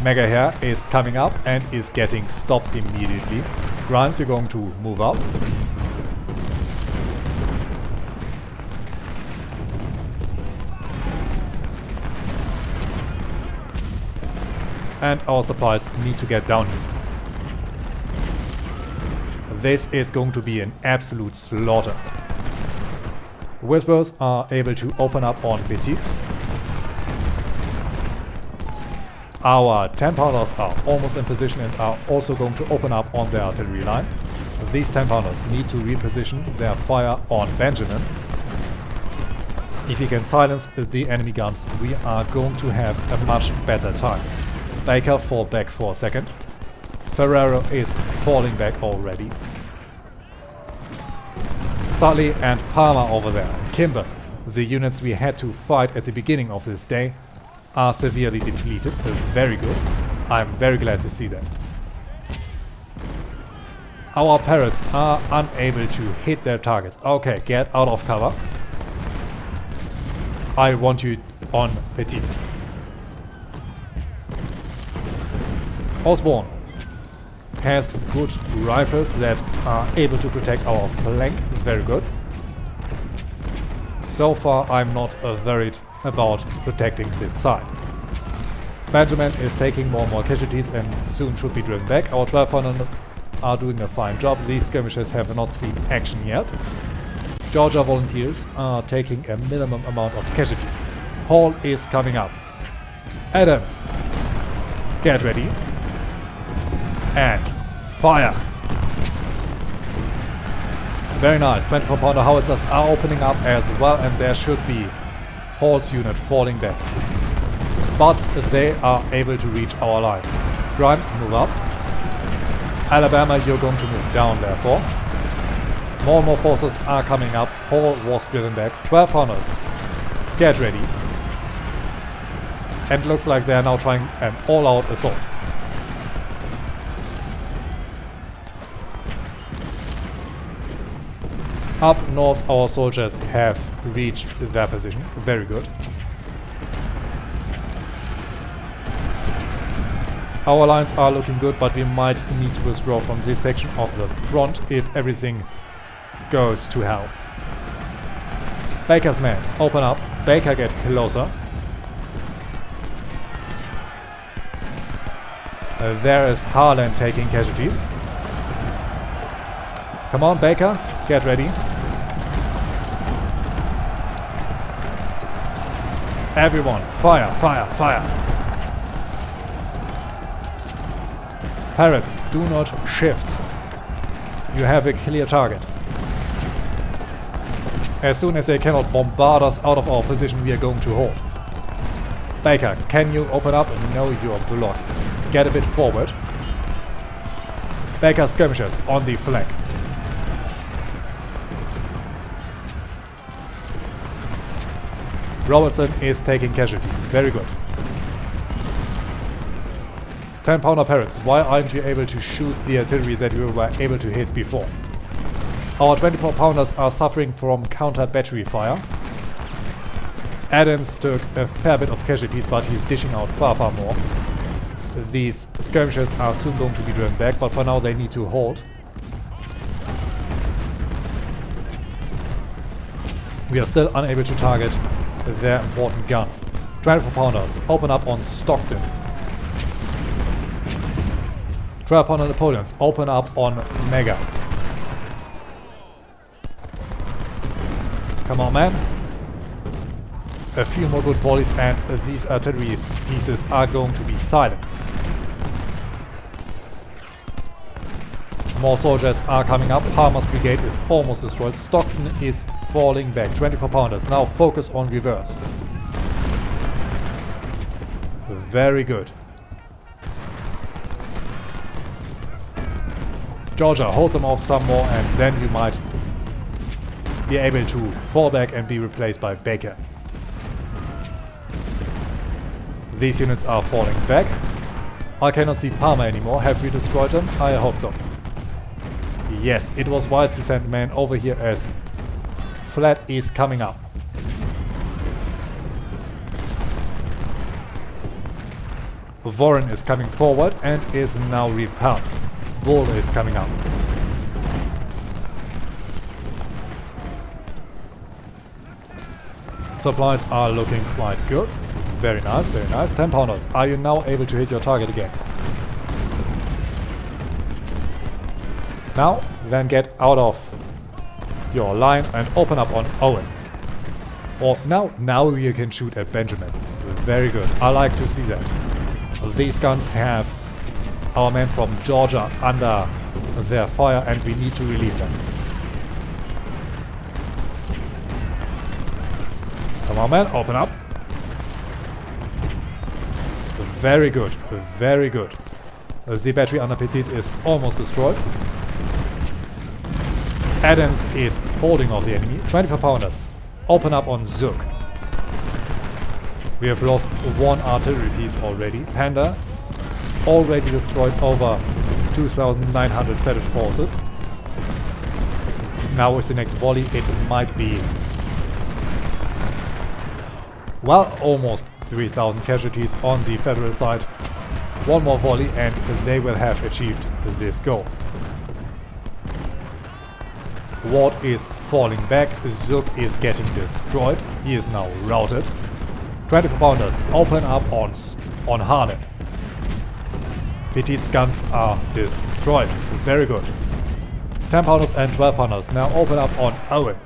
Mega here is coming up and is getting stopped immediately. Grimes, you're going to move up. And our supplies need to get down here. This is going to be an absolute slaughter. Whispers are able to open up on Petit. Our 10 pounders are almost in position and are also going to open up on their artillery line. These 10 pounders need to reposition their fire on Benjamin. If we can silence the enemy guns, we are going to have a much better time. Baker fall back for a second. Ferrero is falling back already. Sully and Palmer over there. And Kimber, the units we had to fight at the beginning of this day, are severely depleted. Very good. I'm very glad to see that. Our parrots are unable to hit their targets. Okay, get out of cover. I want you on Petit. Osborne has good rifles that are able to protect our flank. Very good. So far I'm not worried about protecting this side. Benjamin is taking more and more casualties and soon should be driven back. Our 12 pounders are doing a fine job. These skirmishers have not seen action yet. Georgia volunteers are taking a minimum amount of casualties. Hall is coming up. Adams, get ready. And fire! Very nice. 24 pounder howitzers are opening up as well, and there should be Hall's unit falling back. But they are able to reach our lines. Grimes, move up. Alabama, you're going to move down therefore. More and more forces are coming up. Hall was driven back. 12 pounders, get ready. And it looks like they are now trying an all-out assault. Up north our soldiers have reached their positions. Very good. Our lines are looking good, but we might need to withdraw from this section of the front if everything goes to hell. Baker's men, open up. Baker, get closer. There is Harlan taking casualties. Come on, Baker, get ready. Everyone, fire, fire, fire. Parrots, do not shift. You have a clear target. As soon as they cannot bombard us out of our position, we are going to hold. Baker, can you open up? No, you are blocked. Get a bit forward. Baker skirmishers on the flank. Robertson is taking casualties. Very good. 10 pounder parrots. Why aren't you able to shoot the artillery that you were able to hit before? Our 24 pounders are suffering from counter battery fire. Adams took a fair bit of casualties, but he's dishing out far, far more. These skirmishers are soon going to be driven back, but for now they need to hold. We are still unable to target their important guns. 24 pounders, open up on Stockton. 12 pounder Napoleons, open up on Mega. Come on, man. A few more good volleys and these artillery pieces are going to be silent. More soldiers are coming up. Palmer's brigade is almost destroyed. Stockton is falling back. 24 pounders. Now focus on reverse. Very good. Georgia, hold them off some more and then you might be able to fall back and be replaced by Baker. These units are falling back. I cannot see Palmer anymore. Have we destroyed them? I hope so. Yes, it was wise to send men over here as Flat is coming up. Warren is coming forward and is now repelled. Bull is coming up. Supplies are looking quite good. Very nice, very nice. 10 pounders. Are you now able to hit your target again? Now, then get out of your line and open up on Owen. Or now you can shoot at Benjamin. Very good. I like to see that. These guns have our men from Georgia under their fire and we need to relieve them. Come on, man, open up. Very good, very good. The battery under Petit is almost destroyed. Adams is holding off the enemy. 24 pounders. Open up on Zug. We have lost one artillery piece already. Panda already destroyed over 2,900 Federal forces. Now with the next volley it might be, well, almost 3,000 casualties on the Federal side. One more volley and they will have achieved this goal. Ward is falling back. Zug is getting destroyed. He is now routed. 24 pounders, open up on Harlan. Petit's guns are destroyed. Very good. 10 pounders and 12 pounders now open up on Owen.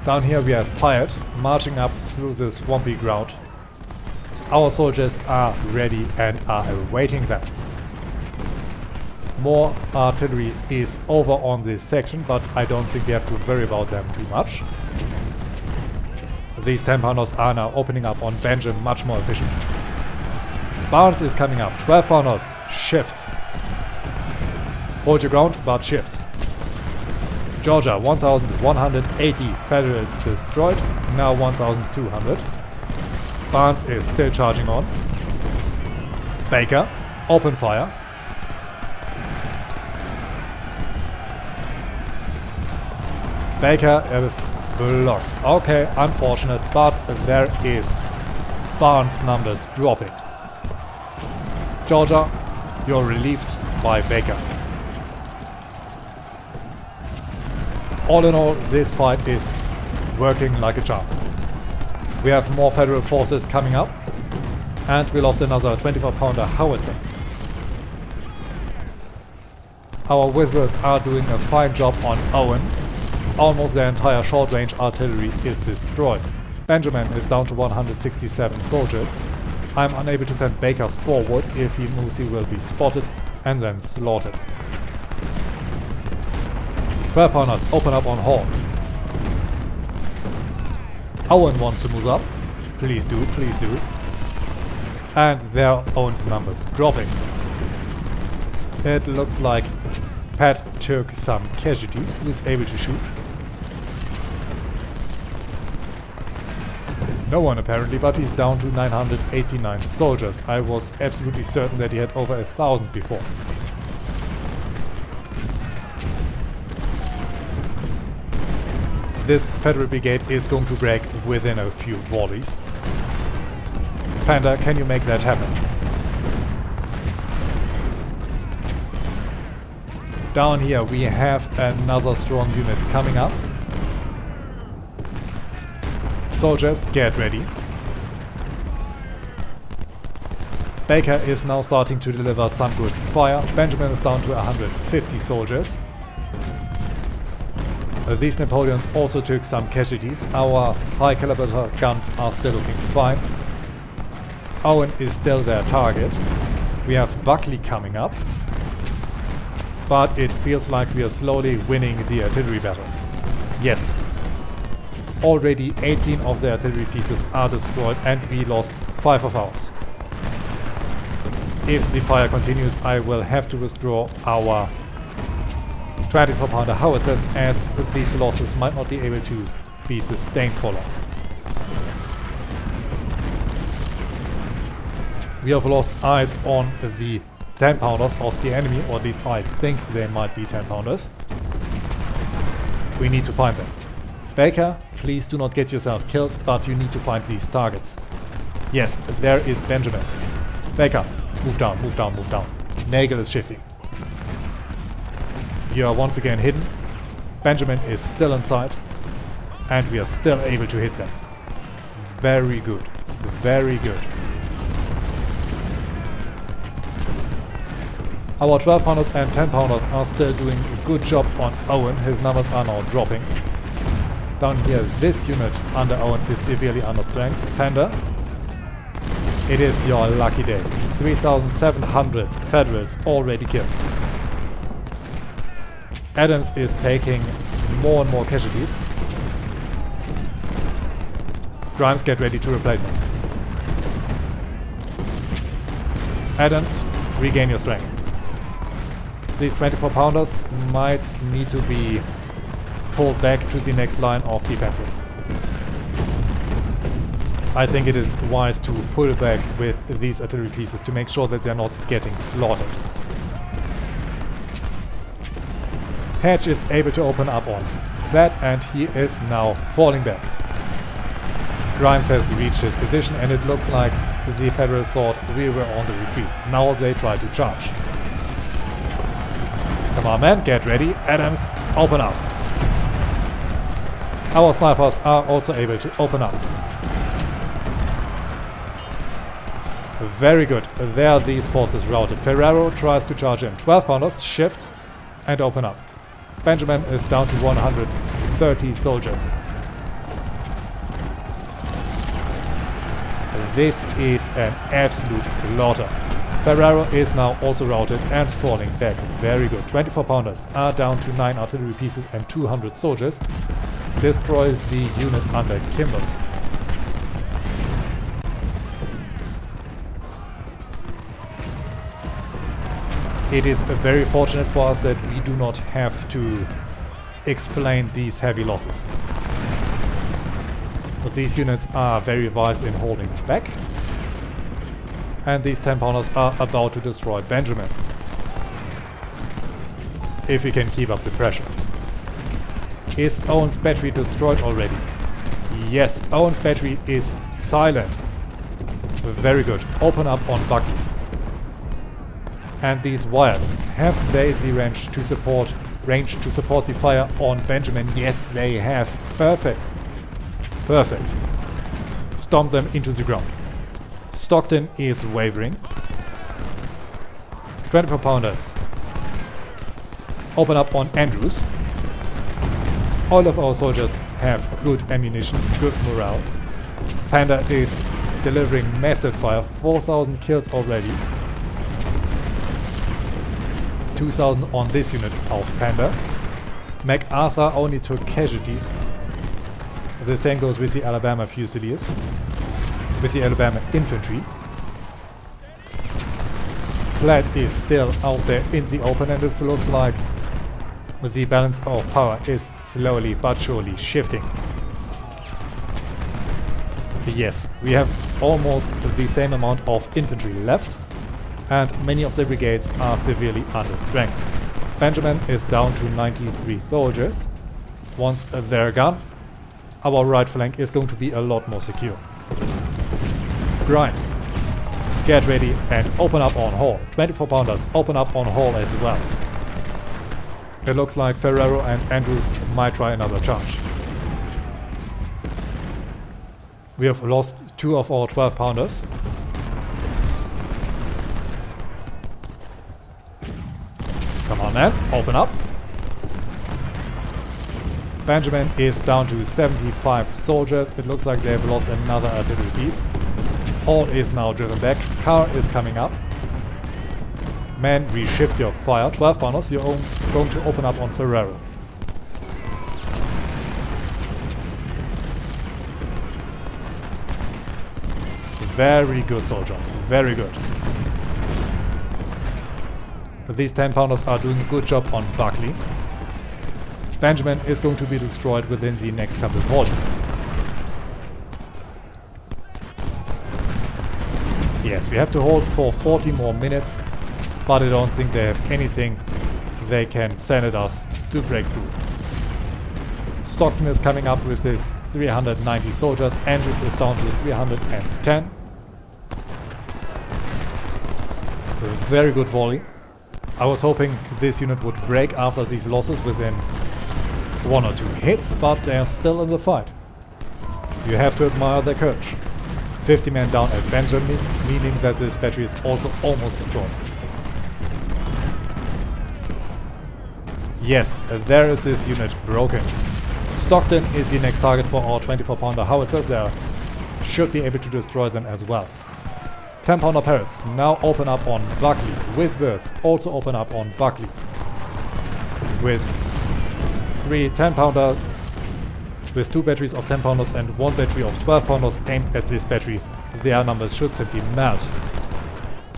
Down here we have Pyatt marching up through the swampy ground. Our soldiers are ready and are awaiting them. More artillery is over on this section, but I don't think we have to worry about them too much. These 10 pounders are now opening up on Benjamin much more efficient. Barnes is coming up. 12 pounders. Shift. Hold your ground, but shift. Georgia, 1,180 Federals destroyed. Now 1,200. Barnes is still charging on. Baker, open fire. Baker is blocked. Okay, unfortunate, but there is Barnes' numbers dropping. Georgia, you're relieved by Baker. All in all, this fight is working like a charm. We have more Federal forces coming up, and we lost another 24-pounder howitzer. Our Whispers are doing a fine job on Owen. Almost their entire short-range artillery is destroyed. Benjamin is down to 167 soldiers. I'm unable to send Baker forward. If he moves, he will be spotted and then slaughtered. 12 pounders, open up on Hall. Owen wants to move up. Please do, please do. And there Owen's numbers dropping. It looks like Pat took some casualties. He was able to shoot. No one apparently, but he's down to 989 soldiers. I was absolutely certain that he had over 1,000 before. This Federal brigade is going to break within a few volleys. Panda, can you make that happen? Down here we have another strong unit coming up. Soldiers, get ready. Baker is now starting to deliver some good fire. Benjamin is down to 150 soldiers. These Napoleons also took some casualties. Our high caliber guns are still looking fine. Owen is still their target. We have Buckley coming up. But it feels like we are slowly winning the artillery battle. Yes. Already 18 of the artillery pieces are destroyed and we lost 5 of ours. If the fire continues, I will have to withdraw our 24-pounder howitzers, as these losses might not be able to be sustained for long. We have lost eyes on the 10-pounders of the enemy, or at least I think they might be 10-pounders. We need to find them. Baker, please do not get yourself killed, but you need to find these targets. Yes, there is Benjamin. Baker, move down, move down, move down. Nagel is shifting. You are once again hidden. Benjamin is still inside. And we are still able to hit them. Very good. Very good. Our 12-pounders and 10-pounders are still doing a good job on Owen. His numbers are now dropping. Down here, this unit under Owen is severely understrength. Panda, it is your lucky day. 3,700 Federals already killed. Adams is taking more and more casualties. Grimes, get ready to replace him. Adams, regain your strength. These 24-pounders might need to be pulled back to the next line of defenses. I think it is wise to pull back with these artillery pieces to make sure that they're not getting slaughtered. Hedge is able to open up on that, and he is now falling back. Grimes has reached his position, and it looks like the Federals thought we were on the retreat. Now they try to charge. Come on, man, get ready. Adams, open up. Our snipers are also able to open up. Very good. There are these forces routed. Ferrero tries to charge in. 12-pounders, shift and open up. Benjamin is down to 130 soldiers. This is an absolute slaughter. Ferrero is now also routed and falling back. Very good. 24-pounders are down to 9 artillery pieces and 200 soldiers. Destroy the unit under Kimball. It is very fortunate for us that we do not have to explain these heavy losses. But these units are very wise in holding back. And these 10-pounders are about to destroy Benjamin. If we can keep up the pressure. Is Owen's battery destroyed already? Yes, Owen's battery is silent. Very good. Open up on Buckley. And these wires, have they the range to support the fire on Benjamin? Yes, they have. Perfect. Perfect. Stomp them into the ground. Stockton is wavering. 24-pounders. Open up on Andrews. All of our soldiers have good ammunition, good morale. Panda is delivering massive fire. 4,000 kills already. 2,000 on this unit of Panda. MacArthur only took casualties. The same goes with the Alabama Fusiliers. With the Alabama infantry. Platt is still out there in the open, and it looks like the balance of power is slowly but surely shifting. Yes, we have almost the same amount of infantry left, and many of the brigades are severely under strength. Benjamin is down to 93 soldiers. Once they're gone, our right flank is going to be a lot more secure. Grimes, get ready and open up on Hall. 24-pounders, open up on Hall as well. It looks like Ferrero and Andrews might try another charge. We have lost 2 of our 12-pounders. Come on, man, open up. Benjamin is down to 75 soldiers. It looks like they have lost another artillery piece. Hall is now driven back. Carr is coming up. Man, reshift your fire. 12-pounders, you're going to open up on Ferrero. Very good, soldiers. Very good. These 10-pounders are doing a good job on Buckley. Benjamin is going to be destroyed within the next couple of volleys. Yes, we have to hold for 40 more minutes, but I don't think they have anything they can send at us to break through. Stockton is coming up with his 390 soldiers. Andrews is down to 310. A very good volley. I was hoping this unit would break after these losses within 1 or 2 hits, but they are still in the fight. You have to admire their courage. 50 men down at Benjamin, meaning that this battery is also almost destroyed. Yes, there is this unit broken. Stockton is the next target for our 24-pounder howitzers. They should be able to destroy them as well. 10-pounder parrots now open up on Buckley with Worth. Also open up on Buckley with 3 10-pounder, with 2 batteries of 10-pounders and 1 battery of 12-pounders aimed at this battery. Their numbers should simply melt.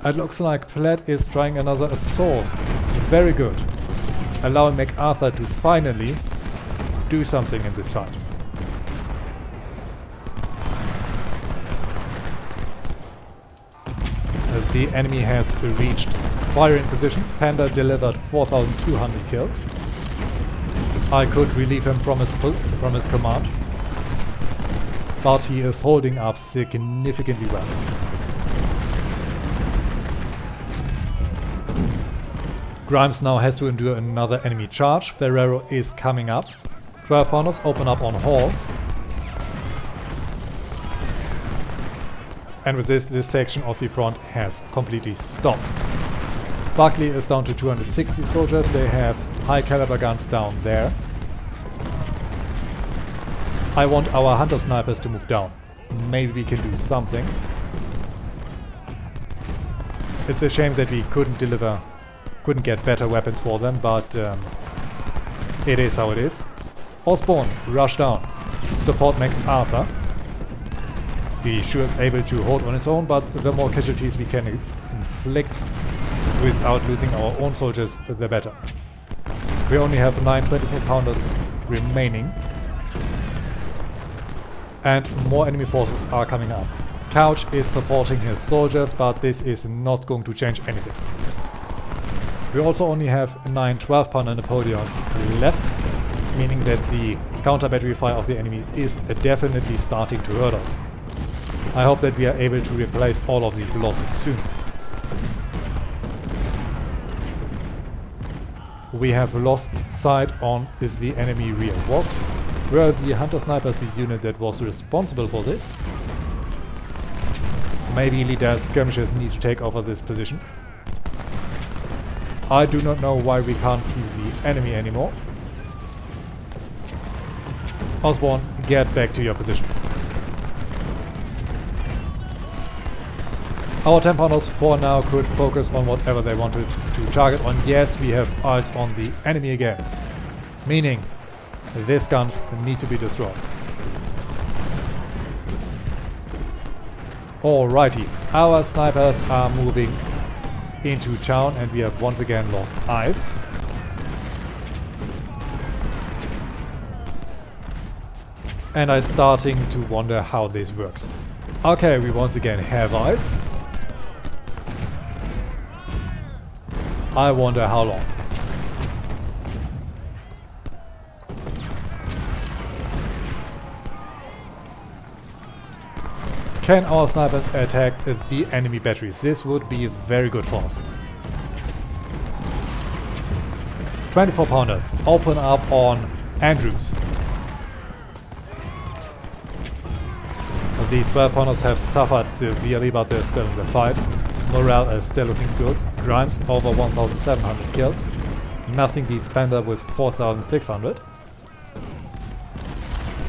It looks like Platt is trying another assault. Very good. Allowing MacArthur to finally do something in this fight. The enemy has reached firing positions. Panda delivered 4,200 kills. I could relieve him from his command, but he is holding up significantly well. Grimes now has to endure another enemy charge. Ferrero is coming up. 12-pounders open up on Hall. And with this section of the front has completely stopped. Buckley is down to 260 soldiers. They have high caliber guns down there. I want our hunter snipers to move down. Maybe we can do something. It's a shame that we couldn't get better weapons for them, but it is how it is. Osborne, rush down. Support MacArthur. He sure is able to hold on his own, but the more casualties we can inflict without losing our own soldiers, the better. We only have 9 24-pounders remaining. And more enemy forces are coming up. Couch is supporting his soldiers, but this is not going to change anything. We also only have 9 12-pounder Napoleons left, meaning that the counter battery fire of the enemy is definitely starting to hurt us. I hope that we are able to replace all of these losses soon. We have lost sight on the enemy rear. Were the hunter snipers the unit that was responsible for this? Maybe Lieutenant skirmishers need to take over this position. I do not know why we can't see the enemy anymore. Osborne, get back to your position. Our 10-pounders for now could focus on whatever they wanted to target on. Yes, we have eyes on the enemy again. Meaning, these guns need to be destroyed. Alrighty, our snipers are moving into town and we have once again lost eyes. And I'm starting to wonder how this works. Okay, we once again have eyes. I wonder how long. Can our snipers attack the enemy batteries? This would be very good for us. 24-pounders open up on Andrews. These 12-pounders have suffered severely, but they're still in the fight. Morale is still looking good. Grimes over 1,700 kills. Nothing beats Panda with 4,600.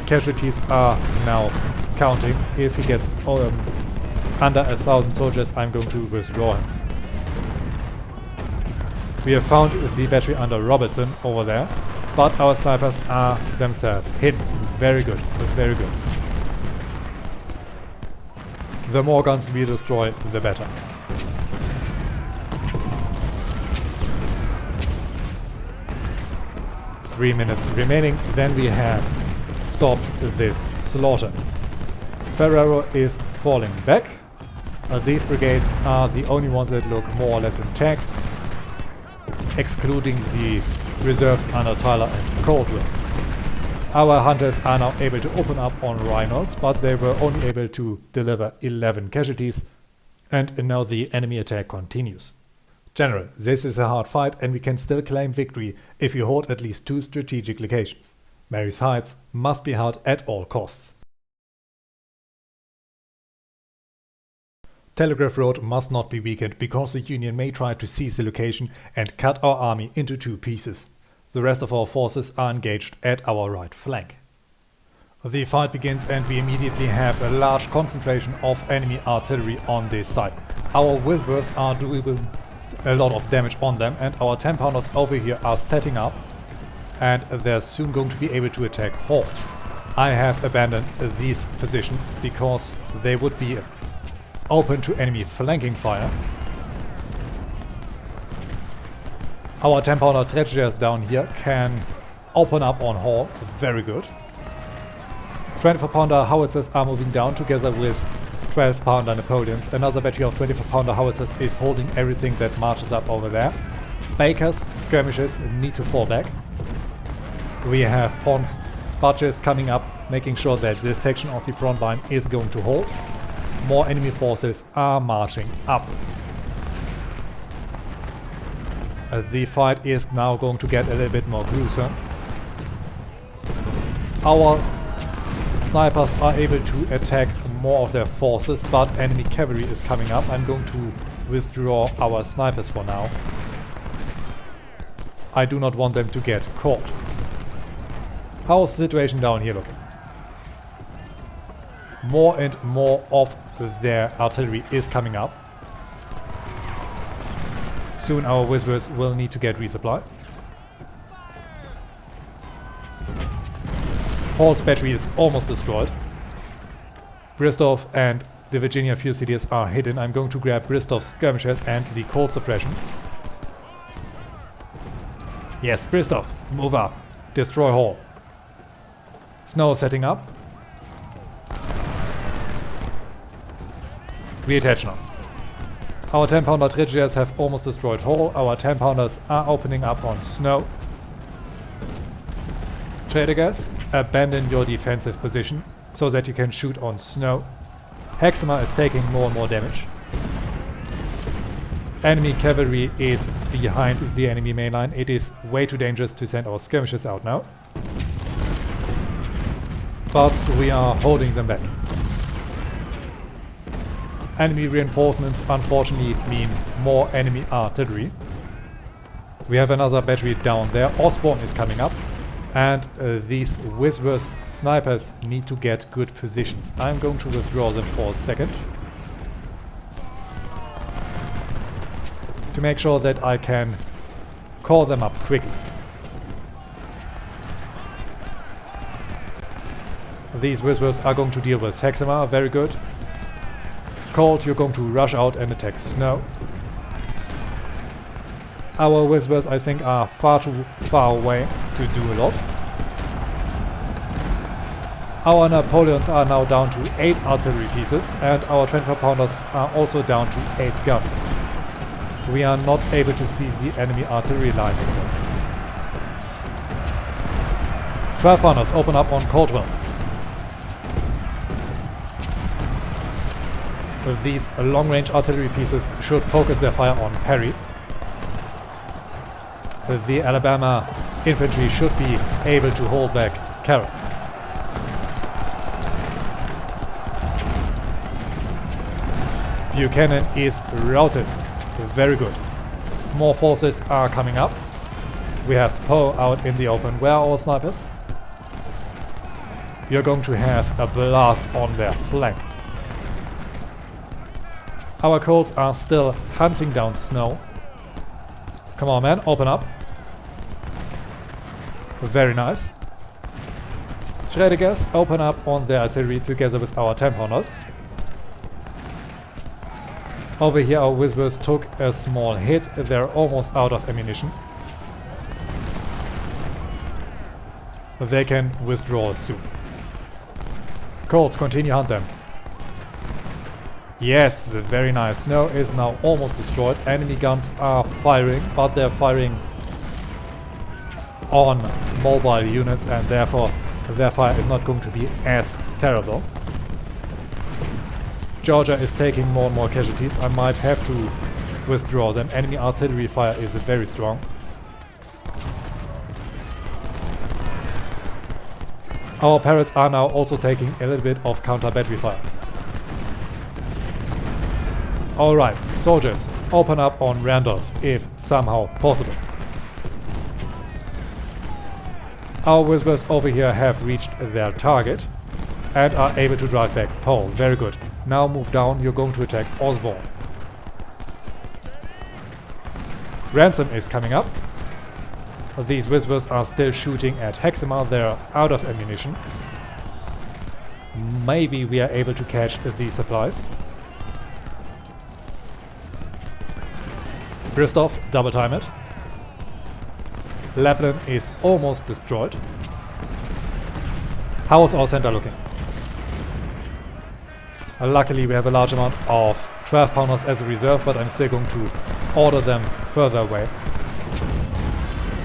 Casualties are now counting. If he gets under 1,000 soldiers, I'm going to withdraw him. We have found the battery under Robertson over there, but our snipers are themselves hidden. Very good, very good. The more guns we destroy, the better. 3 minutes remaining, then we have stopped this slaughter. Ferrero is falling back. These brigades are the only ones that look more or less intact, excluding the reserves under Tyler and Caldwell. Our hunters are now able to open up on Reynolds, but they were only able to deliver 11 casualties, and now the enemy attack continues. General, this is a hard fight and we can still claim victory if we hold at least 2 strategic locations. Mary's Heights must be held at all costs. Telegraph Road must not be weakened because the Union may try to seize the location and cut our army into 2 pieces. The rest of our forces are engaged at our right flank. The fight begins and we immediately have a large concentration of enemy artillery on this side. Our Whispers are doing a lot of damage on them, and our 10-pounders over here are setting up, and they're soon going to be able to attack Hall. I have abandoned these positions because they would be open to enemy flanking fire. Our 10-pounder Tragedias down here can open up on Hall. Very good. 24-pounder howitzers are moving down together with 12-pounder Napoleons. Another battery of 24-pounder howitzers is holding everything that marches up over there. Baker's skirmishes need to fall back. We have Pons Budges coming up, making sure that this section of the front line is going to hold. More enemy forces are marching up. The fight is now going to get a little bit more gruesome. Our snipers are able to attack more of their forces, but enemy cavalry is coming up. I'm going to withdraw our snipers for now. I do not want them to get caught. How's the situation down here looking? More and more of their artillery is coming up. Soon our Whispers will need to get resupply. Hall's battery is almost destroyed. Bristow and the Virginia Fusiliers are hidden. I'm going to grab Bristow's skirmishers and the cold suppression. Yes, Bristow, move up. Destroy Hall. Snow setting up. We attach now. Our 10-pounder Tragedias have almost destroyed Hall. Our 10-pounders are opening up on Snow. Tradergas, abandon your defensive position so that you can shoot on Snow. Hexamer is taking more and more damage. Enemy cavalry is behind the enemy main line. It is way too dangerous to send our skirmishers out now. But we are holding them back. Enemy reinforcements unfortunately mean more enemy artillery. We have another battery down there. Osborne is coming up. And these Whispers snipers need to get good positions. I'm going to withdraw them for a second. To make sure that I can call them up quickly. These Whispers are going to deal with Hexamer. Very good. Cold, you're going to rush out and attack Snow. Our Whispers, I think, are far too far away to do a lot. Our Napoleons are now down to 8 artillery pieces, and our 24-pounders are also down to 8 guns. We are not able to see the enemy artillery line anymore. 12-pounders open up on Caldwell. These long-range artillery pieces should focus their fire on Perry. The Alabama infantry should be able to hold back Carroll. Buchanan is routed. Very good. More forces are coming up. We have Poe out in the open. Where are our snipers? You're going to have a blast on their flank. Our Colts are still hunting down Snow. Come on, man, open up. Very nice. Tredegas open up on their artillery together with our 10-pounders. Over here our Whispers took a small hit. They're almost out of ammunition. they can withdraw soon. Colts, continue hunt them. Yes, very nice. Snow is now almost destroyed. Enemy guns are firing, but they're firing on mobile units and therefore their fire is not going to be as terrible. Georgia is taking more and more casualties. I might have to withdraw them. Enemy artillery fire is very strong. Our parrots are now also taking a little bit of counter battery fire. Alright, soldiers, open up on Randolph if somehow possible. Our whispers over here have reached their target and are able to drive back Pole. Very good. Now move down, you're going to attack Osborne. Ransom is coming up. These whispers are still shooting at Hexima, they're out of ammunition. Maybe we are able to catch these supplies. Bristol, double time it. Lapland is almost destroyed. How is our center looking? Luckily we have a large amount of 12 pounders as a reserve, but I'm still going to order them further away.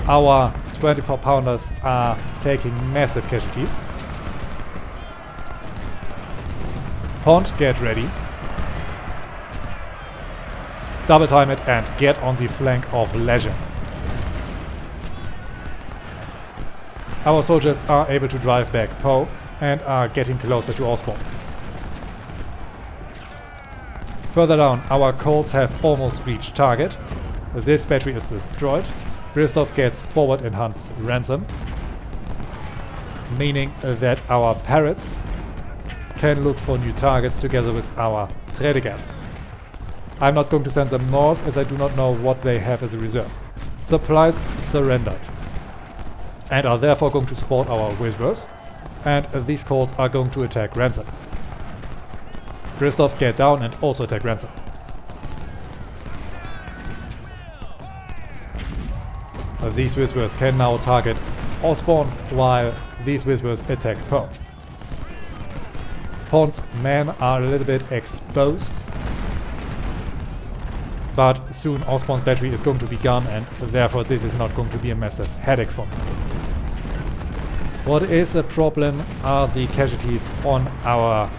Our 24 pounders are taking massive casualties. Pond, get ready. Double time it and get on the flank of Legion. Our soldiers are able to drive back Poe and are getting closer to Osborne. Further down, our Colts have almost reached target. This battery is destroyed. Bristov gets forward and hunts Ransom, meaning that our parrots can look for new targets together with our Tredegas. I'm not going to send them north as I do not know what they have as a reserve. Supplies surrendered and are therefore going to support our whispers, and these Colts are going to attack Ransom. Bristov, get down and also attack Ransom. These whispers can now target Osborne while these whispers attack Poe. Pond's men are a little bit exposed, but soon Osborne's battery is going to be gone and therefore this is not going to be a massive headache for me. What is a problem are the casualties on our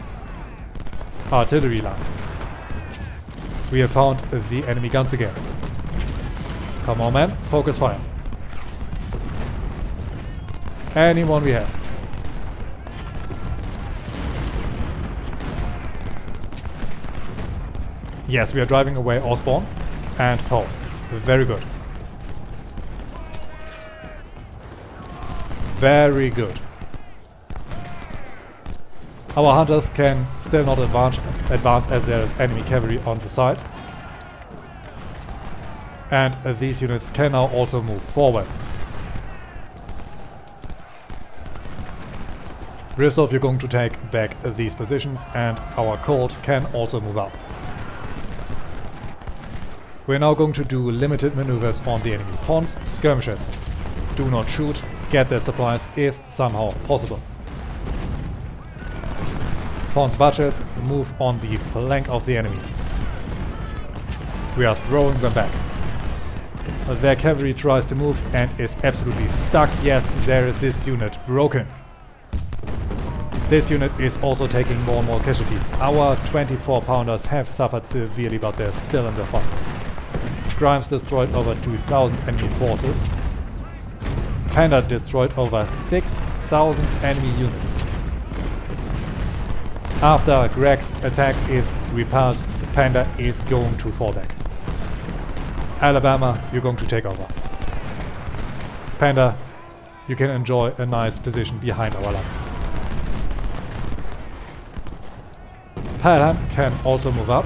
artillery line. We have found the enemy guns again. Come on, man, focus fire. Anyone we have. Yes, we are driving away Osborne and Poe. Very good. Very good. Our hunters can still not advance as there is enemy cavalry on the side. And these units can now also move forward. Bristol, you're going to take back these positions and our Colt can also move up. We're now going to do limited maneuvers on the enemy ponds, skirmishes. Do not shoot, get their supplies if somehow possible. Pawns Butchers move on the flank of the enemy. We are throwing them back. Their cavalry tries to move and is absolutely stuck. Yes, there is this unit broken. This unit is also taking more and more casualties. Our 24 pounders have suffered severely, but they're still in the fight. Grimes destroyed over 2,000 enemy forces. Panda destroyed over 6,000 enemy units. After Greg's attack is repelled, Panda is going to fall back. Alabama, you're going to take over. Panda, you can enjoy a nice position behind our lines. Pelham can also move up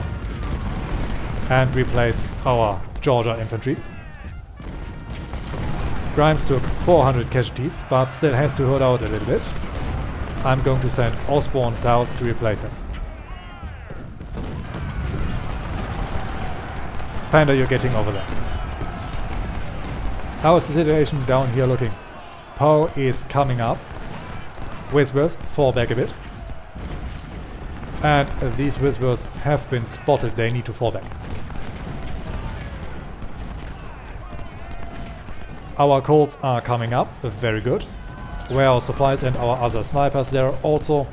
and replace our Georgia infantry. Grimes took 400 casualties, but still has to hold out a little bit. I'm going to send Osborne south to replace him. Panda, you're getting over there. How is the situation down here looking? Poe is coming up. Whispers, fall back a bit. And these Whispers have been spotted, they need to fall back. Our Colts are coming up, very good. Where our supplies and our other snipers, they're also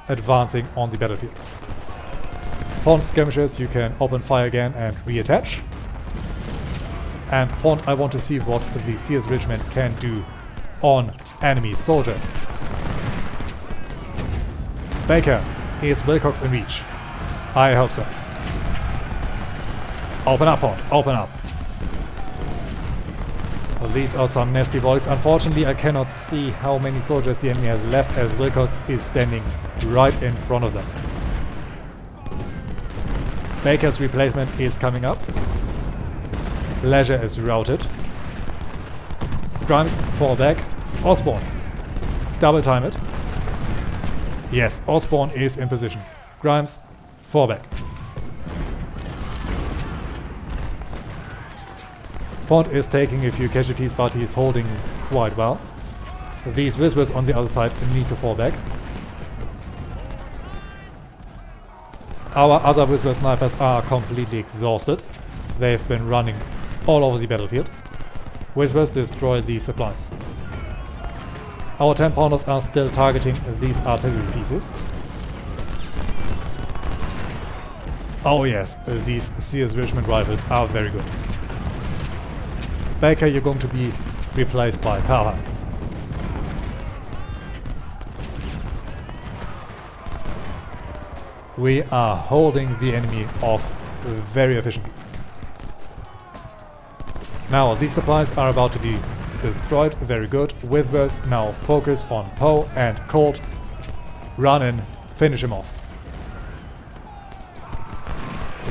advancing on the battlefield. Pond skirmishers, you can open fire again and reattach. And Pond, I want to see what the CS Regiment can do on enemy soldiers. Baker, is Wilcox in reach? I hope so. Open up, Pond, open up. Well, these are some nasty volleys. Unfortunately, I cannot see how many soldiers the enemy has left as Wilcox is standing right in front of them. Baker's replacement is coming up. Leisure is routed. Grimes, fall back. Osborne, double time it. Yes, Osborne is in position. Grimes, fall back. Pond is taking a few casualties, but he's holding quite well. These Whispers on the other side need to fall back. Our other Whisper snipers are completely exhausted. They've been running all over the battlefield. Whispers destroy these supplies. Our 10-pounders are still targeting these artillery pieces. Oh yes, these CS Regiment rifles are very good. Baker, you're going to be replaced by Perla. We are holding the enemy off very efficiently. Now these supplies are about to be destroyed, very good. Whispers, now focus on Poe and Colt. Run in, finish him off.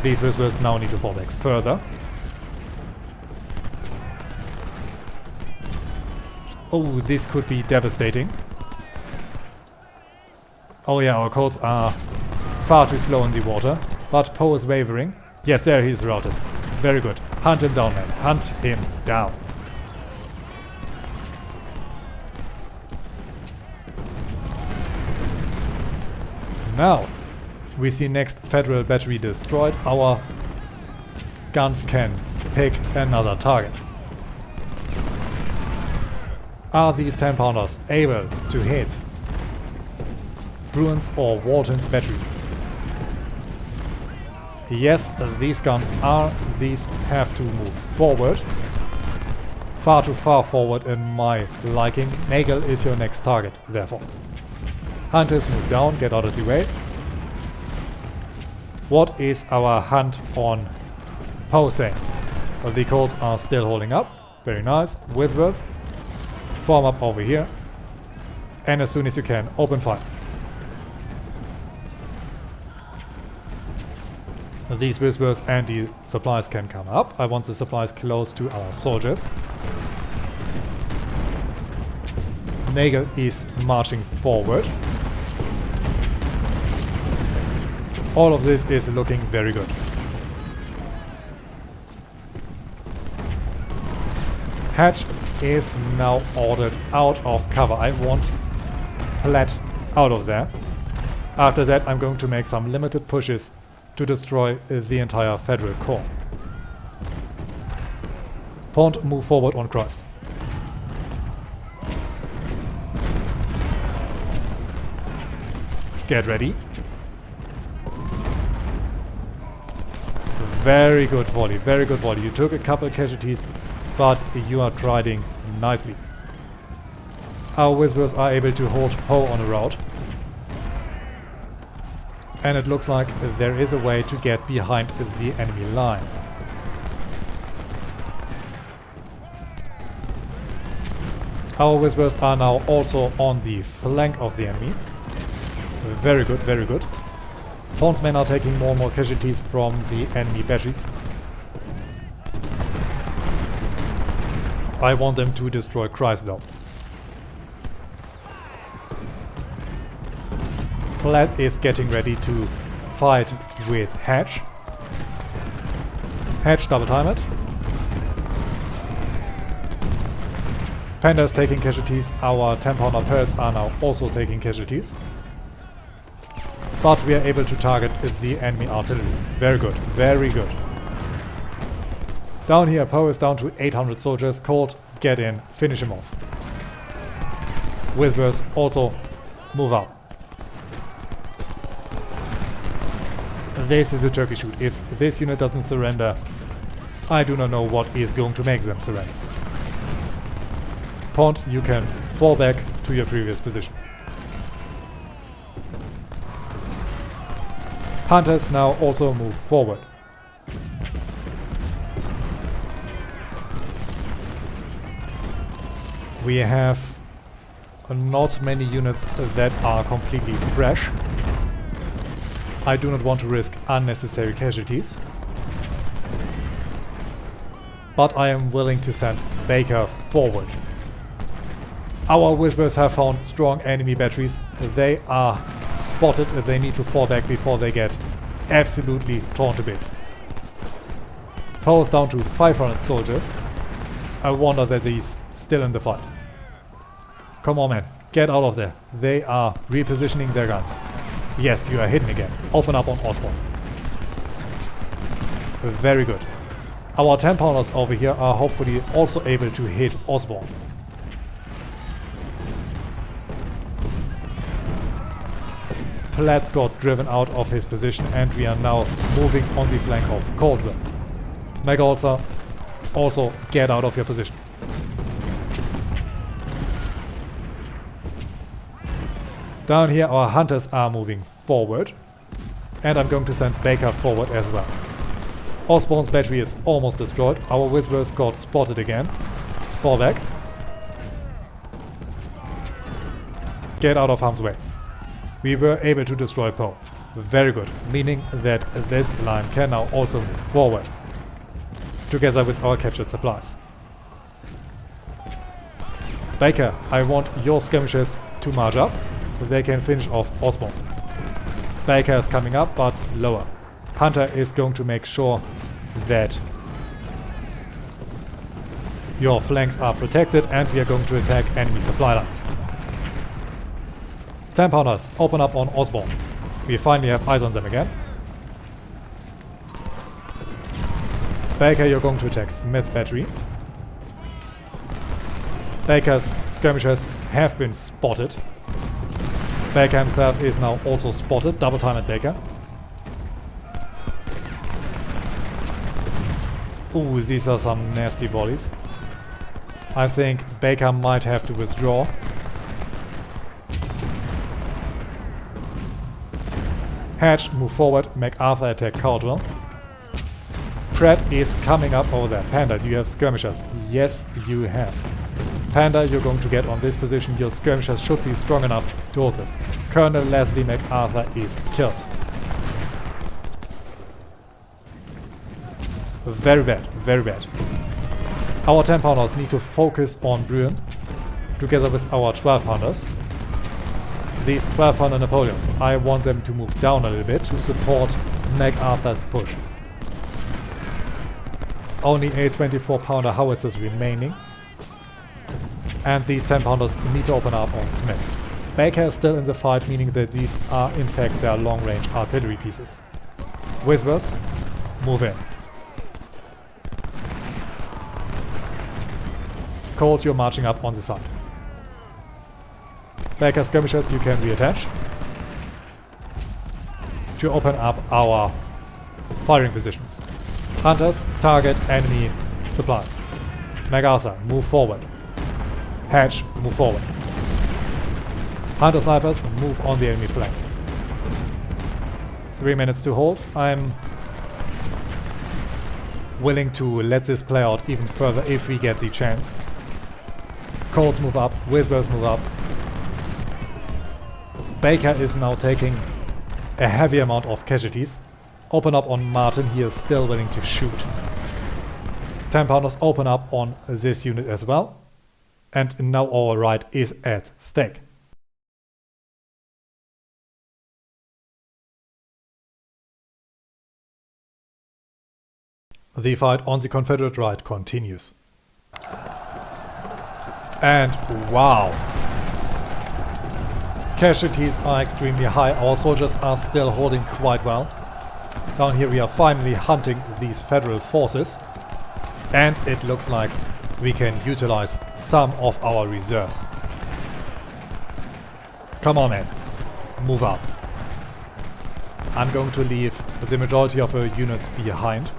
These Whispers now need to fall back further. Oh, this could be devastating. Oh yeah, our Colts are far too slow in the water, but Poe is wavering. Yes, there he is routed. Very good. Hunt him down, man. Hunt him down. Now, we see next Federal battery destroyed. Our guns can pick another target. Are these 10-pounders able to hit Bruins or Walton's battery? Yes, these guns are. These have to move forward. Far too far forward in my liking. Nagel is your next target, therefore. Hunters, move down, get out of the way. What is our hunt on Poe saying? Well, the Colts are still holding up. Very nice. Whitworth, form up over here. And as soon as you can, open fire. These Whispers and the supplies can come up. I want the supplies close to our soldiers. Nagel is marching forward. All of this is looking very good. Hatch is now ordered out of cover. I want Platt out of there. After that, I'm going to make some limited pushes to destroy the entire Federal Corps. Pond, move forward on Christ. Get ready. Very good volley, very good volley. You took a couple casualties, but you are riding nicely. Our Whispers are able to hold Poe on a route. And it looks like there is a way to get behind the enemy line. Our Whispers are now also on the flank of the enemy. Very good, very good. Pond's men are taking more and more casualties from the enemy batteries. I want them to destroy Chrysler. Platt is getting ready to fight with Hatch. Hatch, double time it. Panda is taking casualties. Our 10-pounder Pearls are now also taking casualties. But we are able to target the enemy artillery. Very good, very good. Down here, Poe is down to 800 soldiers. Colt, get in, finish him off. Whispers also move up. This is a turkey shoot. If this unit doesn't surrender, I do not know what is going to make them surrender. Pont, you can fall back to your previous position. Hunters now also move forward. We have not many units that are completely fresh. I do not want to risk unnecessary casualties. But I am willing to send Baker forward. Our Whispers have found strong enemy batteries. They are spotted. They need to fall back before they get absolutely torn to bits. Poe is down to 500 soldiers. I wonder that he's still in the fight. Come on, man. Get out of there. They are repositioning their guns. Yes, you are hidden again. Open up on Osborne. Very good. Our 10-pounders over here are hopefully also able to hit Osborne. Platt got driven out of his position and we are now moving on the flank of Caldwell. MacArthur, also get out of your position. Down here our hunters are moving forward and I'm going to send Baker forward as well. Osborne's battery is almost destroyed. Our Whispers got spotted again. Fall back. Get out of harm's way. We were able to destroy Poe. Very good, meaning that this line can now also move forward, together with our captured supplies. Baker, I want your skirmishers to march up. They can finish off Osborne. Baker is coming up, but slower. Hunter is going to make sure that your flanks are protected and we are going to attack enemy supply lines. 10-pounders, open up on Osborne. We finally have eyes on them again. Baker, you're going to attack Smith battery. Baker's skirmishers have been spotted. Baker himself is now also spotted. Double time at Baker. Ooh, these are some nasty volleys. I think Baker might have to withdraw. Hatch, move forward. MacArthur, attack Caldwell. Pratt is coming up over there. Panda, do you have skirmishers? Yes, you have. Panda, you're going to get on this position. Your skirmishers should be strong enough to hold this. Colonel Leslie MacArthur is killed. Very bad, very bad. Our 10-pounders need to focus on Bruin, together with our 12-pounders. These 12-pounder Napoleons, I want them to move down a little bit to support MacArthur's push. Only a 24-pounder howitzers remaining. And these 10-pounders need to open up on Smith. Baker is still in the fight, meaning that these are in fact their long-range artillery pieces. Whispers, move in. Colt, you're marching up on the side. Baker skirmishers, you can reattach to open up our firing positions. Hunters, target enemy supplies. MacArthur, move forward. Hatch, move forward. Hunter snipers, move on the enemy flank. 3 minutes to hold. I'm willing to let this play out even further if we get the chance. Colts move up, Whispers move up. Baker is now taking a heavy amount of casualties. Open up on Martin, he is still willing to shoot. 10-pounders open up on this unit as well. And now our right is at stake. The fight on the Confederate right continues. And wow. Casualties are extremely high. Our soldiers are still holding quite well. Down here we are finally hunting these federal forces. And it looks like we can utilize some of our reserves. Come on, man. Move up. I'm going to leave the majority of our units behind.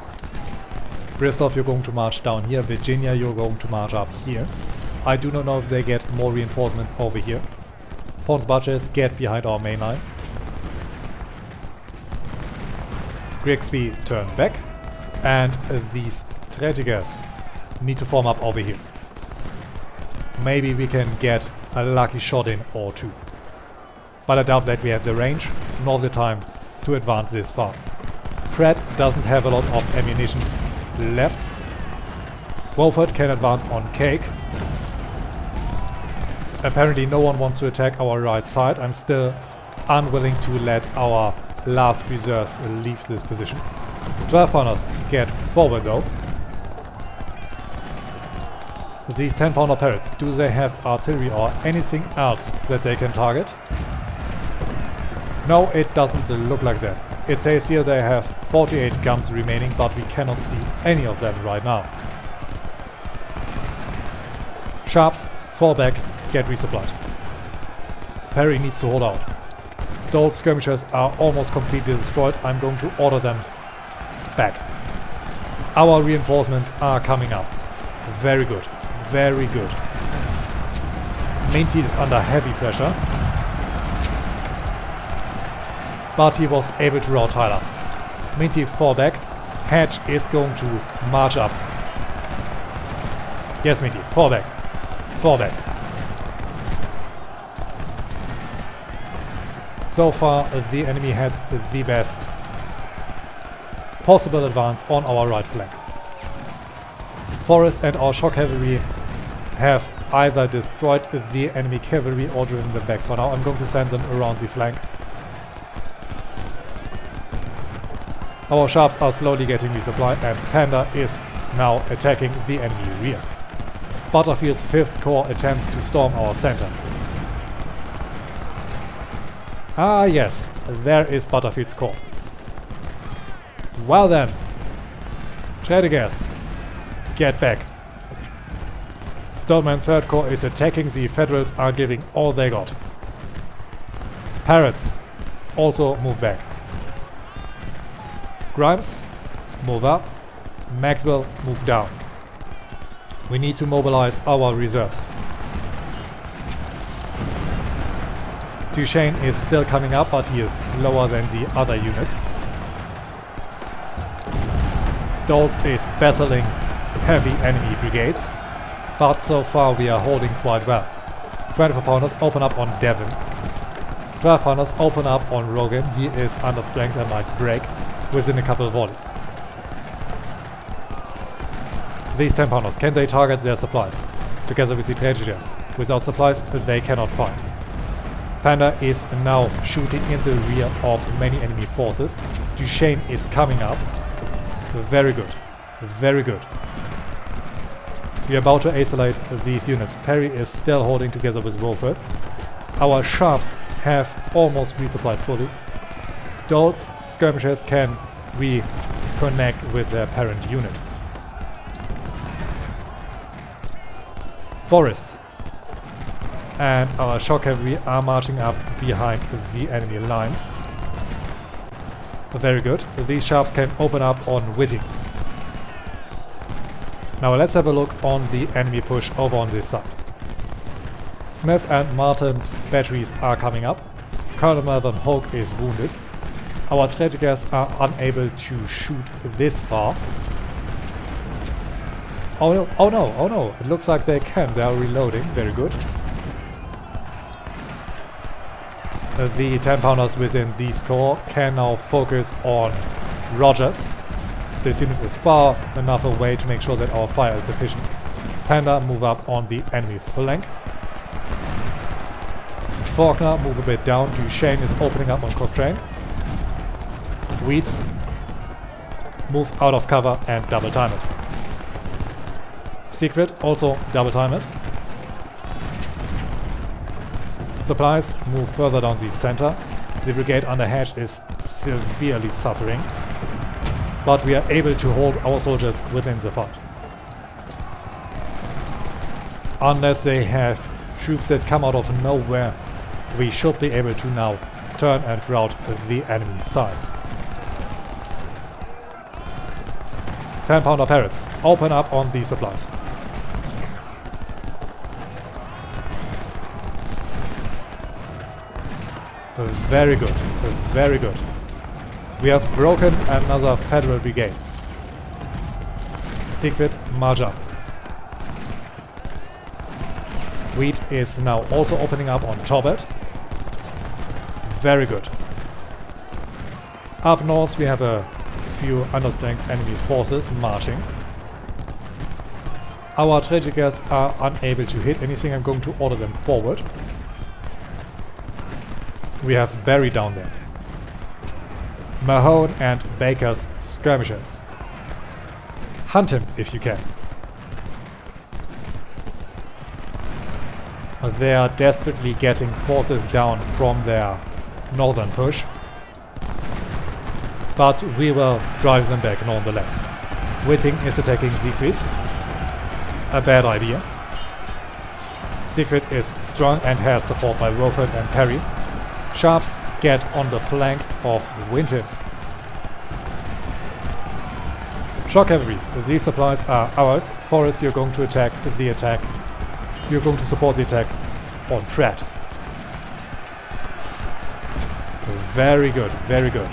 Bristol, you're going to march down here. Virginia, you're going to march up here. I do not know if they get more reinforcements over here. Pons Budges, get behind our main line. Grigsby, turn back. And these Strategers need to form up over here. Maybe we can get a lucky shot in or two. But I doubt that we have the range nor the time to advance this far. Pratt doesn't have a lot of ammunition left. Wolford can advance on Cake. Apparently no one wants to attack our right side. I'm still unwilling to let our last reserves leave this position. 12 pounders get forward though. These 10 pounder parrots, do they have artillery or anything else that they can target? No, it doesn't look like that. It says here they have 48 guns remaining, but we cannot see any of them right now. Sharps, fall back, get resupplied. Perry needs to hold out. Those skirmishers are almost completely destroyed. I'm going to order them back. Our reinforcements are coming up. Very good. Very good. Minty is under heavy pressure. But he was able to rout Tyler. Minty fall back. Hedge is going to march up. Yes, Minty, fall back. Fall back. So far, the enemy had the best possible advance on our right flank. Forrest and our shock cavalry have either destroyed the enemy cavalry or driven them back. For now, I'm going to send them around the flank. Our sharps are slowly getting resupplied and Panda is now attacking the enemy rear. Butterfield's 5th Corps attempts to storm our center. Ah yes, there is Butterfield's Corps. Well then, Strategers, get back. Stoneman 3rd Corps is attacking, the Federals are giving all they got. Parrots, also move back. Grimes, move up. Maxwell, move down. We need to mobilize our reserves. Duchesne is still coming up, but he is slower than the other units. Doles is battling heavy enemy brigades, but so far we are holding quite well. 24 pounders open up on Devon. 12 pounders open up on Rogan. He is under strength and might break within a couple of volleys. These 10 pounders, can they target their supplies? Together with the Traegers. Without supplies, they cannot fight. Panda is now shooting in the rear of many enemy forces. Duchesne is coming up. Very good. Very good. We are about to isolate these units. Perry is still holding together with Wolford. Our sharps have almost resupplied fully. Those skirmishers can reconnect with their parent unit. Forest and our shock cavalry are marching up behind the enemy lines. Very good. These sharps can open up on Whitting. Now let's have a look on the enemy push over on this side. Smith and Martin's batteries are coming up. Colonel Melvin Hogue is wounded. Our Strategers are unable to shoot this far. Oh no, oh no, oh no. It looks like they can. They are reloading. Very good. The 10 pounders within these corps can now focus on Rogers. This unit is far enough away to make sure that our fire is efficient. Panda move up on the enemy flank. Faulkner move a bit down. Duchesne is opening up on Cochrane. Wheat move out of cover and double time it. Siegfried also double time it. Supplies move further down the center. The brigade under Hedge is severely suffering, but we are able to hold our soldiers within the fight. Unless they have troops that come out of nowhere, we should be able to now turn and rout the enemy sides. 10-pounder parrots, open up on these supplies. Very good, very good. We have broken another Federal brigade. Siegfried, march up. Wheat is now also opening up on Torbet. Very good. Up north we have a few understrength enemy forces marching. Our Tragickers are unable to hit anything. I'm going to order them forward. We have Barry down there. Mahone and Baker's skirmishers. Hunt him if you can. They are desperately getting forces down from their northern push, but we will drive them back nonetheless. Whiting is attacking Siegfried. A bad idea. Siegfried is strong and has support by Roford and Perry. Sharps get on the flank of Winton. Shock cavalry, these supplies are ours. Forrest, you're going to attack the attack. You're going to support the attack on Pratt. Very good, very good.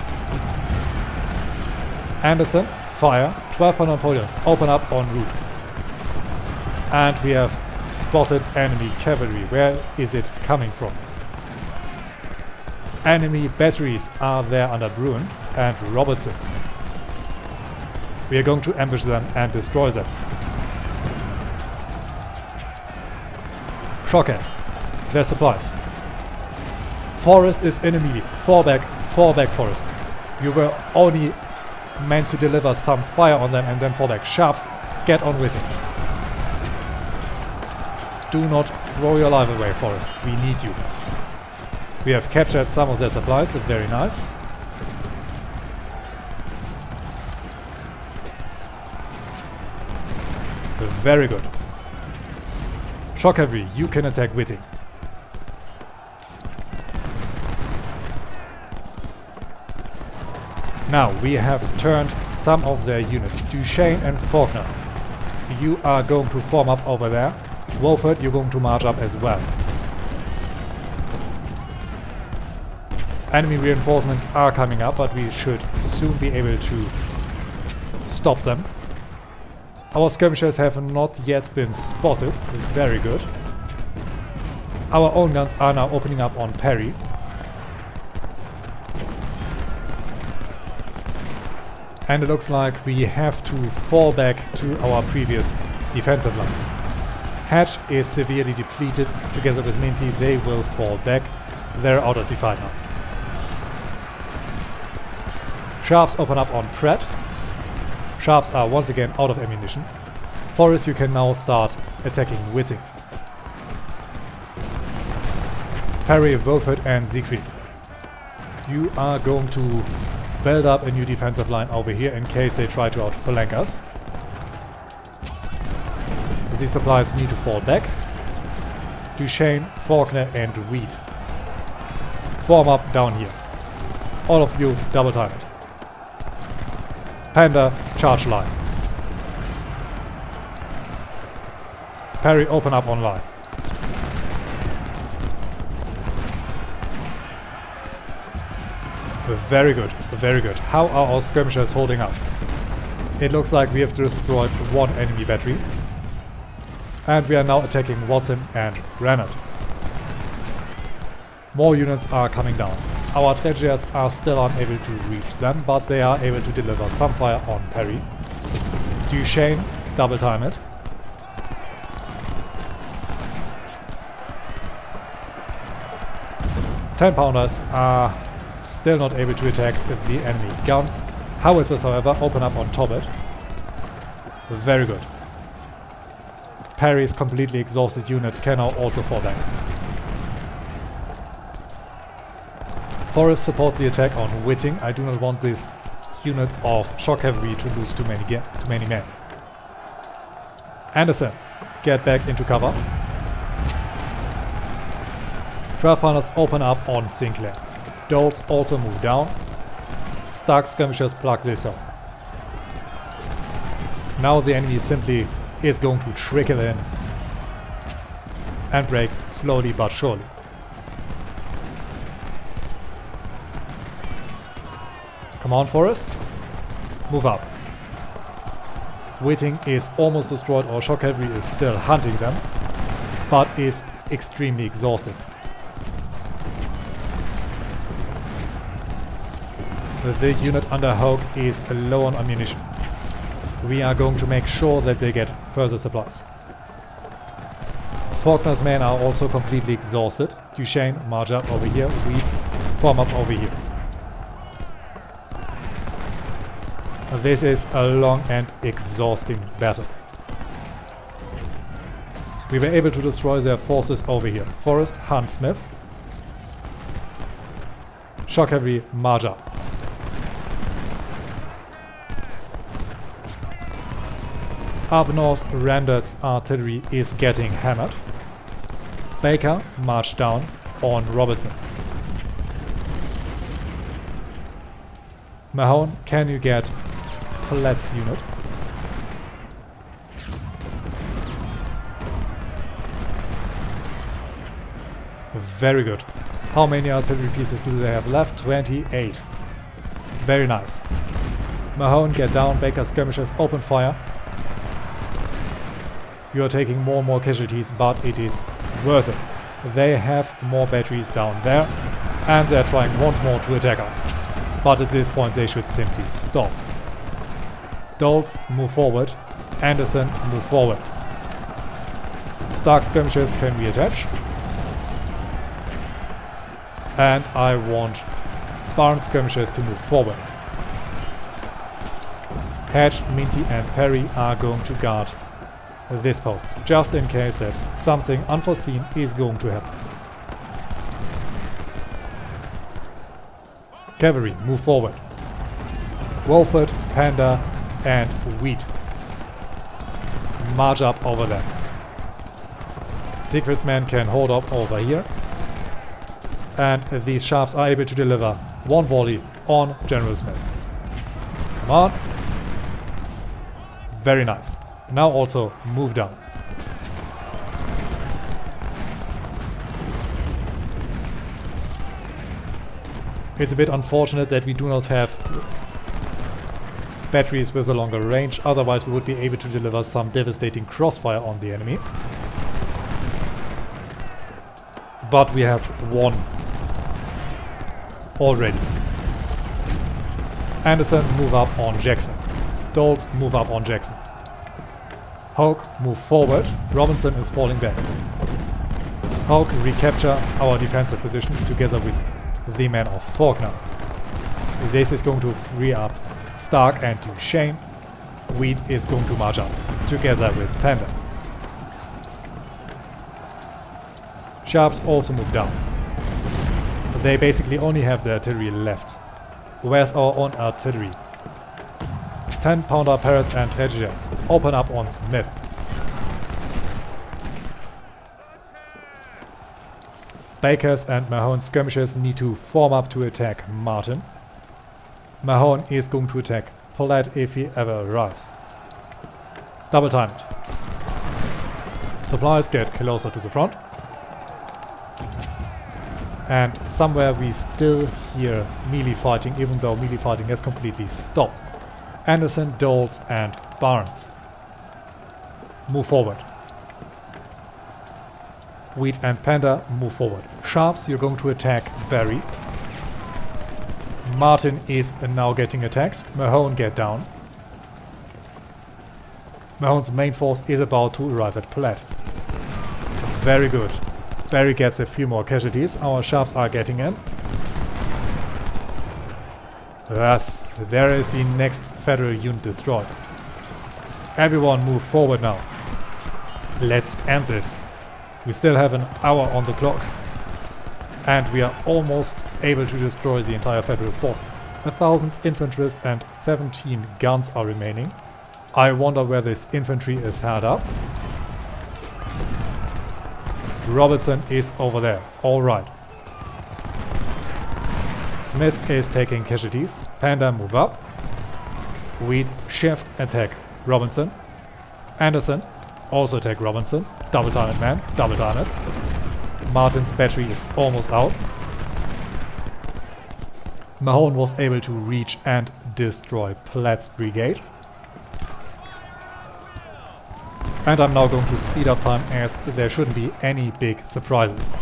Anderson, fire. 12-pounder Napoleons, open up en route. And we have spotted enemy cavalry. Where is it coming from? Enemy batteries are there under Bruin and Robertson. We are going to ambush them and destroy them. Shockhead, their supplies. Forrest is in immediate. Fall back, Forrest. You were only meant to deliver some fire on them and then fall back. Sharps, get on with it. Do not throw your life away, Forrest. We need you. We have captured some of their supplies, very nice. Very good. Shock cavalry, you can attack Whiting. Now we have turned some of their units. Duchesne and Faulkner, you are going to form up over there. Wolford, you're going to march up as well. Enemy reinforcements are coming up, but we should soon be able to stop them. Our skirmishers have not yet been spotted. Very good. Our own guns are now opening up on Perry. And it looks like we have to fall back to our previous defensive lines. Hatch is severely depleted. Together with Minty, they will fall back. They're out of the fight now. Sharps open up on Pratt. Sharps are once again out of ammunition. Forrest, you can now start attacking Whiting. Perry, Wolford and Siegfried, you are going to build up a new defensive line over here in case they try to outflank us. These supplies need to fall back. Duchesne, Faulkner and Reed, form up down here. All of you double time it. Panda, charge line. Perry, open up on line. Very good, very good. How are our skirmishers holding up? It looks like we have destroyed one enemy battery. And we are now attacking Watson and Renard. More units are coming down. Our Tragickers are still unable to reach them, but they are able to deliver some fire on Perry. Duchesne, double time it. Ten-pounders are still not able to attack the enemy guns. Howitzers, however, open up on Torbet. Very good. Perry's completely exhausted unit can now also fall back. Forrest supports the attack on Whitting. I do not want this unit of shock cavalry to lose too many men. Anderson, get back into cover. 12 pounders open up on Sinclair. Doles also move down. Stark skirmishers plug this hole. Now the enemy simply is going to trickle in and break slowly but surely. Come on, Forrest. Move up. Whitting is almost destroyed. Our shock cavalry is still hunting them, but is extremely exhausted. The unit under Hogue is low on ammunition. We are going to make sure that they get further supplies. Faulkner's men are also completely exhausted. Duchesne, march up over here. Weed, form up over here. This is a long and exhausting battle. We were able to destroy their forces over here. Forrest, Hunt, Smith. Shock cavalry, march up. Up north, Randart's artillery is getting hammered. Baker, march down on Robertson. Mahone, can you get Paulette's unit? Very good. How many artillery pieces do they have left? 28. Very nice. Mahone, get down. Baker skirmishers, open fire. You are taking more and more casualties, but it is worth it. They have more batteries down there, and they're trying once more to attack us. But at this point they should simply stop. Doles, move forward. Anderson, move forward. Stark skirmishers can reattach. And I want Barnes skirmishers to move forward. Hedge, Minty and Perry are going to guard this post, just in case that something unforeseen is going to happen. Cavalry, move forward. Wolford, Panda and Wheat. March up over there. Siegfried's men can hold up over here. And these Sharps are able to deliver one volley on General Smith. Come on. Very nice. Now also move down. It's a bit unfortunate that we do not have batteries with a longer range, otherwise we would be able to deliver some devastating crossfire on the enemy. But we have one already. Anderson, move up on Jackson. Doles, move up on Jackson. Hogue, move forward. Robinson is falling back. Hogue, recapture our defensive positions together with the men of Faulkner. This is going to free up Stark and Duchesne. Wheat is going to march up together with Panda. Sharps also move down. They basically only have the artillery left. Where's our own artillery? 10-pounder parrots and tragedies. Open up on Smith. Bakers and Mahone skirmishers need to form up to attack Martin. Mahone is going to attack Paulette if he ever arrives. Double timed. Supplies get closer to the front. And somewhere we still hear melee fighting, even though melee fighting has completely stopped. Anderson, Doles and Barnes. Move forward. Wheat and Panda, move forward. Sharps, you're going to attack Barry. Martin is now getting attacked. Mahone, get down. Mahone's main force is about to arrive at Paulette. Very good. Barry gets a few more casualties. Our Sharps are getting in. Thus, there is the next Federal unit destroyed. Everyone move forward now. Let's end this. We still have an hour on the clock. And we are almost able to destroy the entire Federal force. 1,000 infantry and 17 guns are remaining. I wonder where this infantry is held up. Robertson is over there. Alright. Smith is taking casualties. Panda move up. Wheat shift attack Robinson. Anderson also attack Robinson. Double target man. Double target. Martin's battery is almost out. Mahone was able to reach and destroy Platt's brigade. And I'm now going to speed up time as there shouldn't be any big surprises.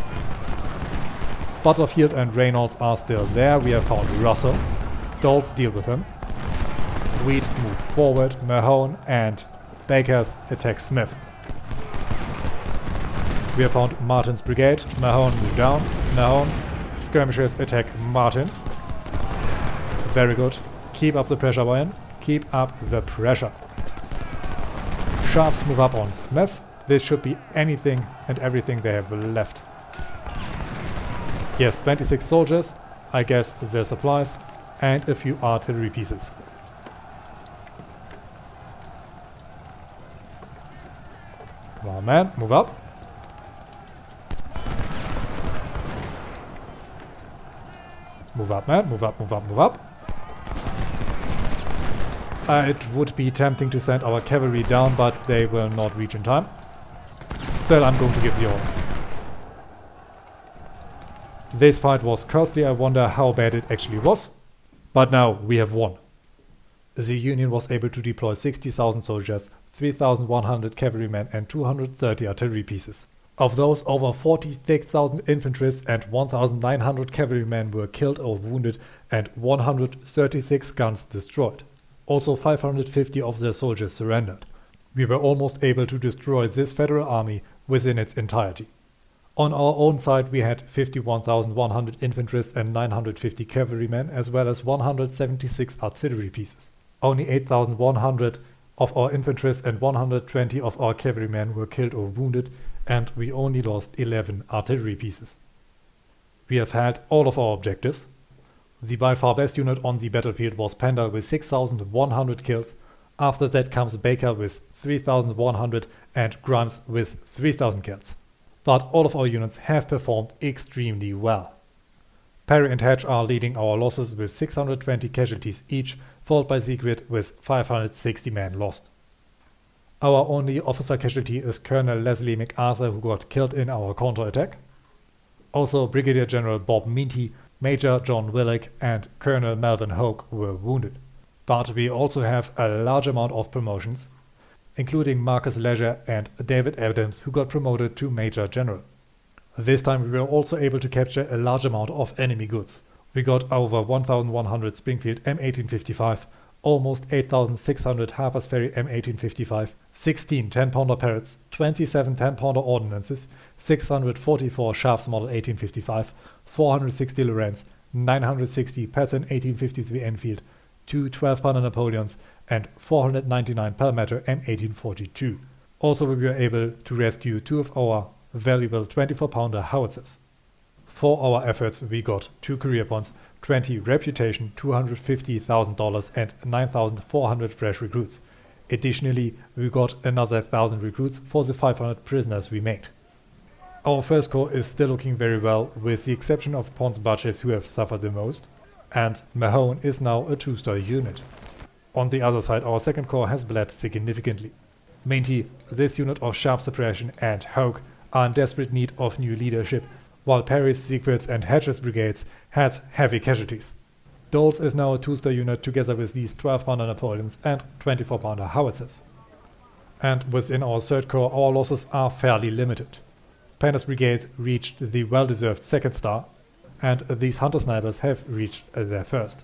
Butterfield and Reynolds are still there. We have found Russell. Doles deal with him. Wheat move forward. Mahone and Bakers attack Smith. We have found Martin's brigade. Mahone move down. Mahone skirmishers attack Martin. Very good. Keep up the pressure, Ryan. Keep up the pressure. Sharps move up on Smith. This should be anything and everything they have left. Yes, 26 soldiers, I guess their supplies, and a few artillery pieces. Come on, man, move up. Move up, man, move up, move up, move up. It would be tempting to send our cavalry down, but they will not reach in time. Still, I'm going to give the order. This fight was costly. I wonder how bad it actually was. But now we have won. The Union was able to deploy 60,000 soldiers, 3,100 cavalrymen and 230 artillery pieces. Of those, over 46,000 infantry and 1,900 cavalrymen were killed or wounded and 136 guns destroyed. Also 550 of their soldiers surrendered. We were almost able to destroy this federal army within its entirety. On our own side we had 51,100 infantry and 950 cavalrymen as well as 176 artillery pieces. Only 8,100 of our infantry and 120 of our cavalrymen were killed or wounded, and we only lost 11 artillery pieces. We have had all of our objectives. The by far best unit on the battlefield was Panda with 6,100 kills. After that comes Baker with 3,100 and Grimes with 3,000 kills. But all of our units have performed extremely well. Perry and Hatch are leading our losses with 620 casualties each, followed by Siegfried with 560 men lost. Our only officer casualty is Colonel Leslie MacArthur, who got killed in our counterattack. Also Brigadier General Bob Minty, Major John Willock and Colonel Melvin Hoke were wounded. But we also have a large amount of promotions, including Marcus Leisure and David Adams, who got promoted to Major General. This time we were also able to capture a large amount of enemy goods. We got over 1,100 Springfield M1855, almost 8,600 Harper's Ferry M1855, 16 10-pounder Parrots, 27 10-pounder ordnances, 644 Sharps Model 1855, 460 Lorentz, 960 Patton 1853 Enfield, 2 12-pounder Napoleons, and 499 Palmetto M1842. Also we were able to rescue 2 of our valuable 24-pounder howitzers. For our efforts we got 2 career points, 20 reputation, $250,000 and 9,400 fresh recruits. Additionally, we got another 1,000 recruits for the 500 prisoners we made. Our first corps is still looking very well, with the exception of Pons Batches, who have suffered the most, and Mahone is now a 2-star unit. On the other side, our second corps has bled significantly. Mainly, this unit of Sharp Suppression and Hoke are in desperate need of new leadership, while Perry's, Siegfried's and Hatch's brigades had heavy casualties. Doles is now a 2-star unit together with these 12-pounder Napoleons and 24-pounder howitzers. And within our third corps our losses are fairly limited. Panda's brigade reached the well-deserved 2nd star, and these hunter snipers have reached their first.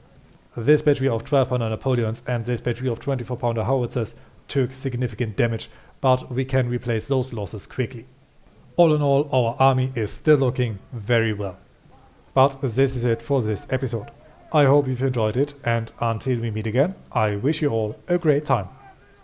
This battery of 12-pounder Napoleons and this battery of 24-pounder howitzers took significant damage, but we can replace those losses quickly. All in all, our army is still looking very well. But this is it for this episode. I hope you've enjoyed it, and until we meet again, I wish you all a great time.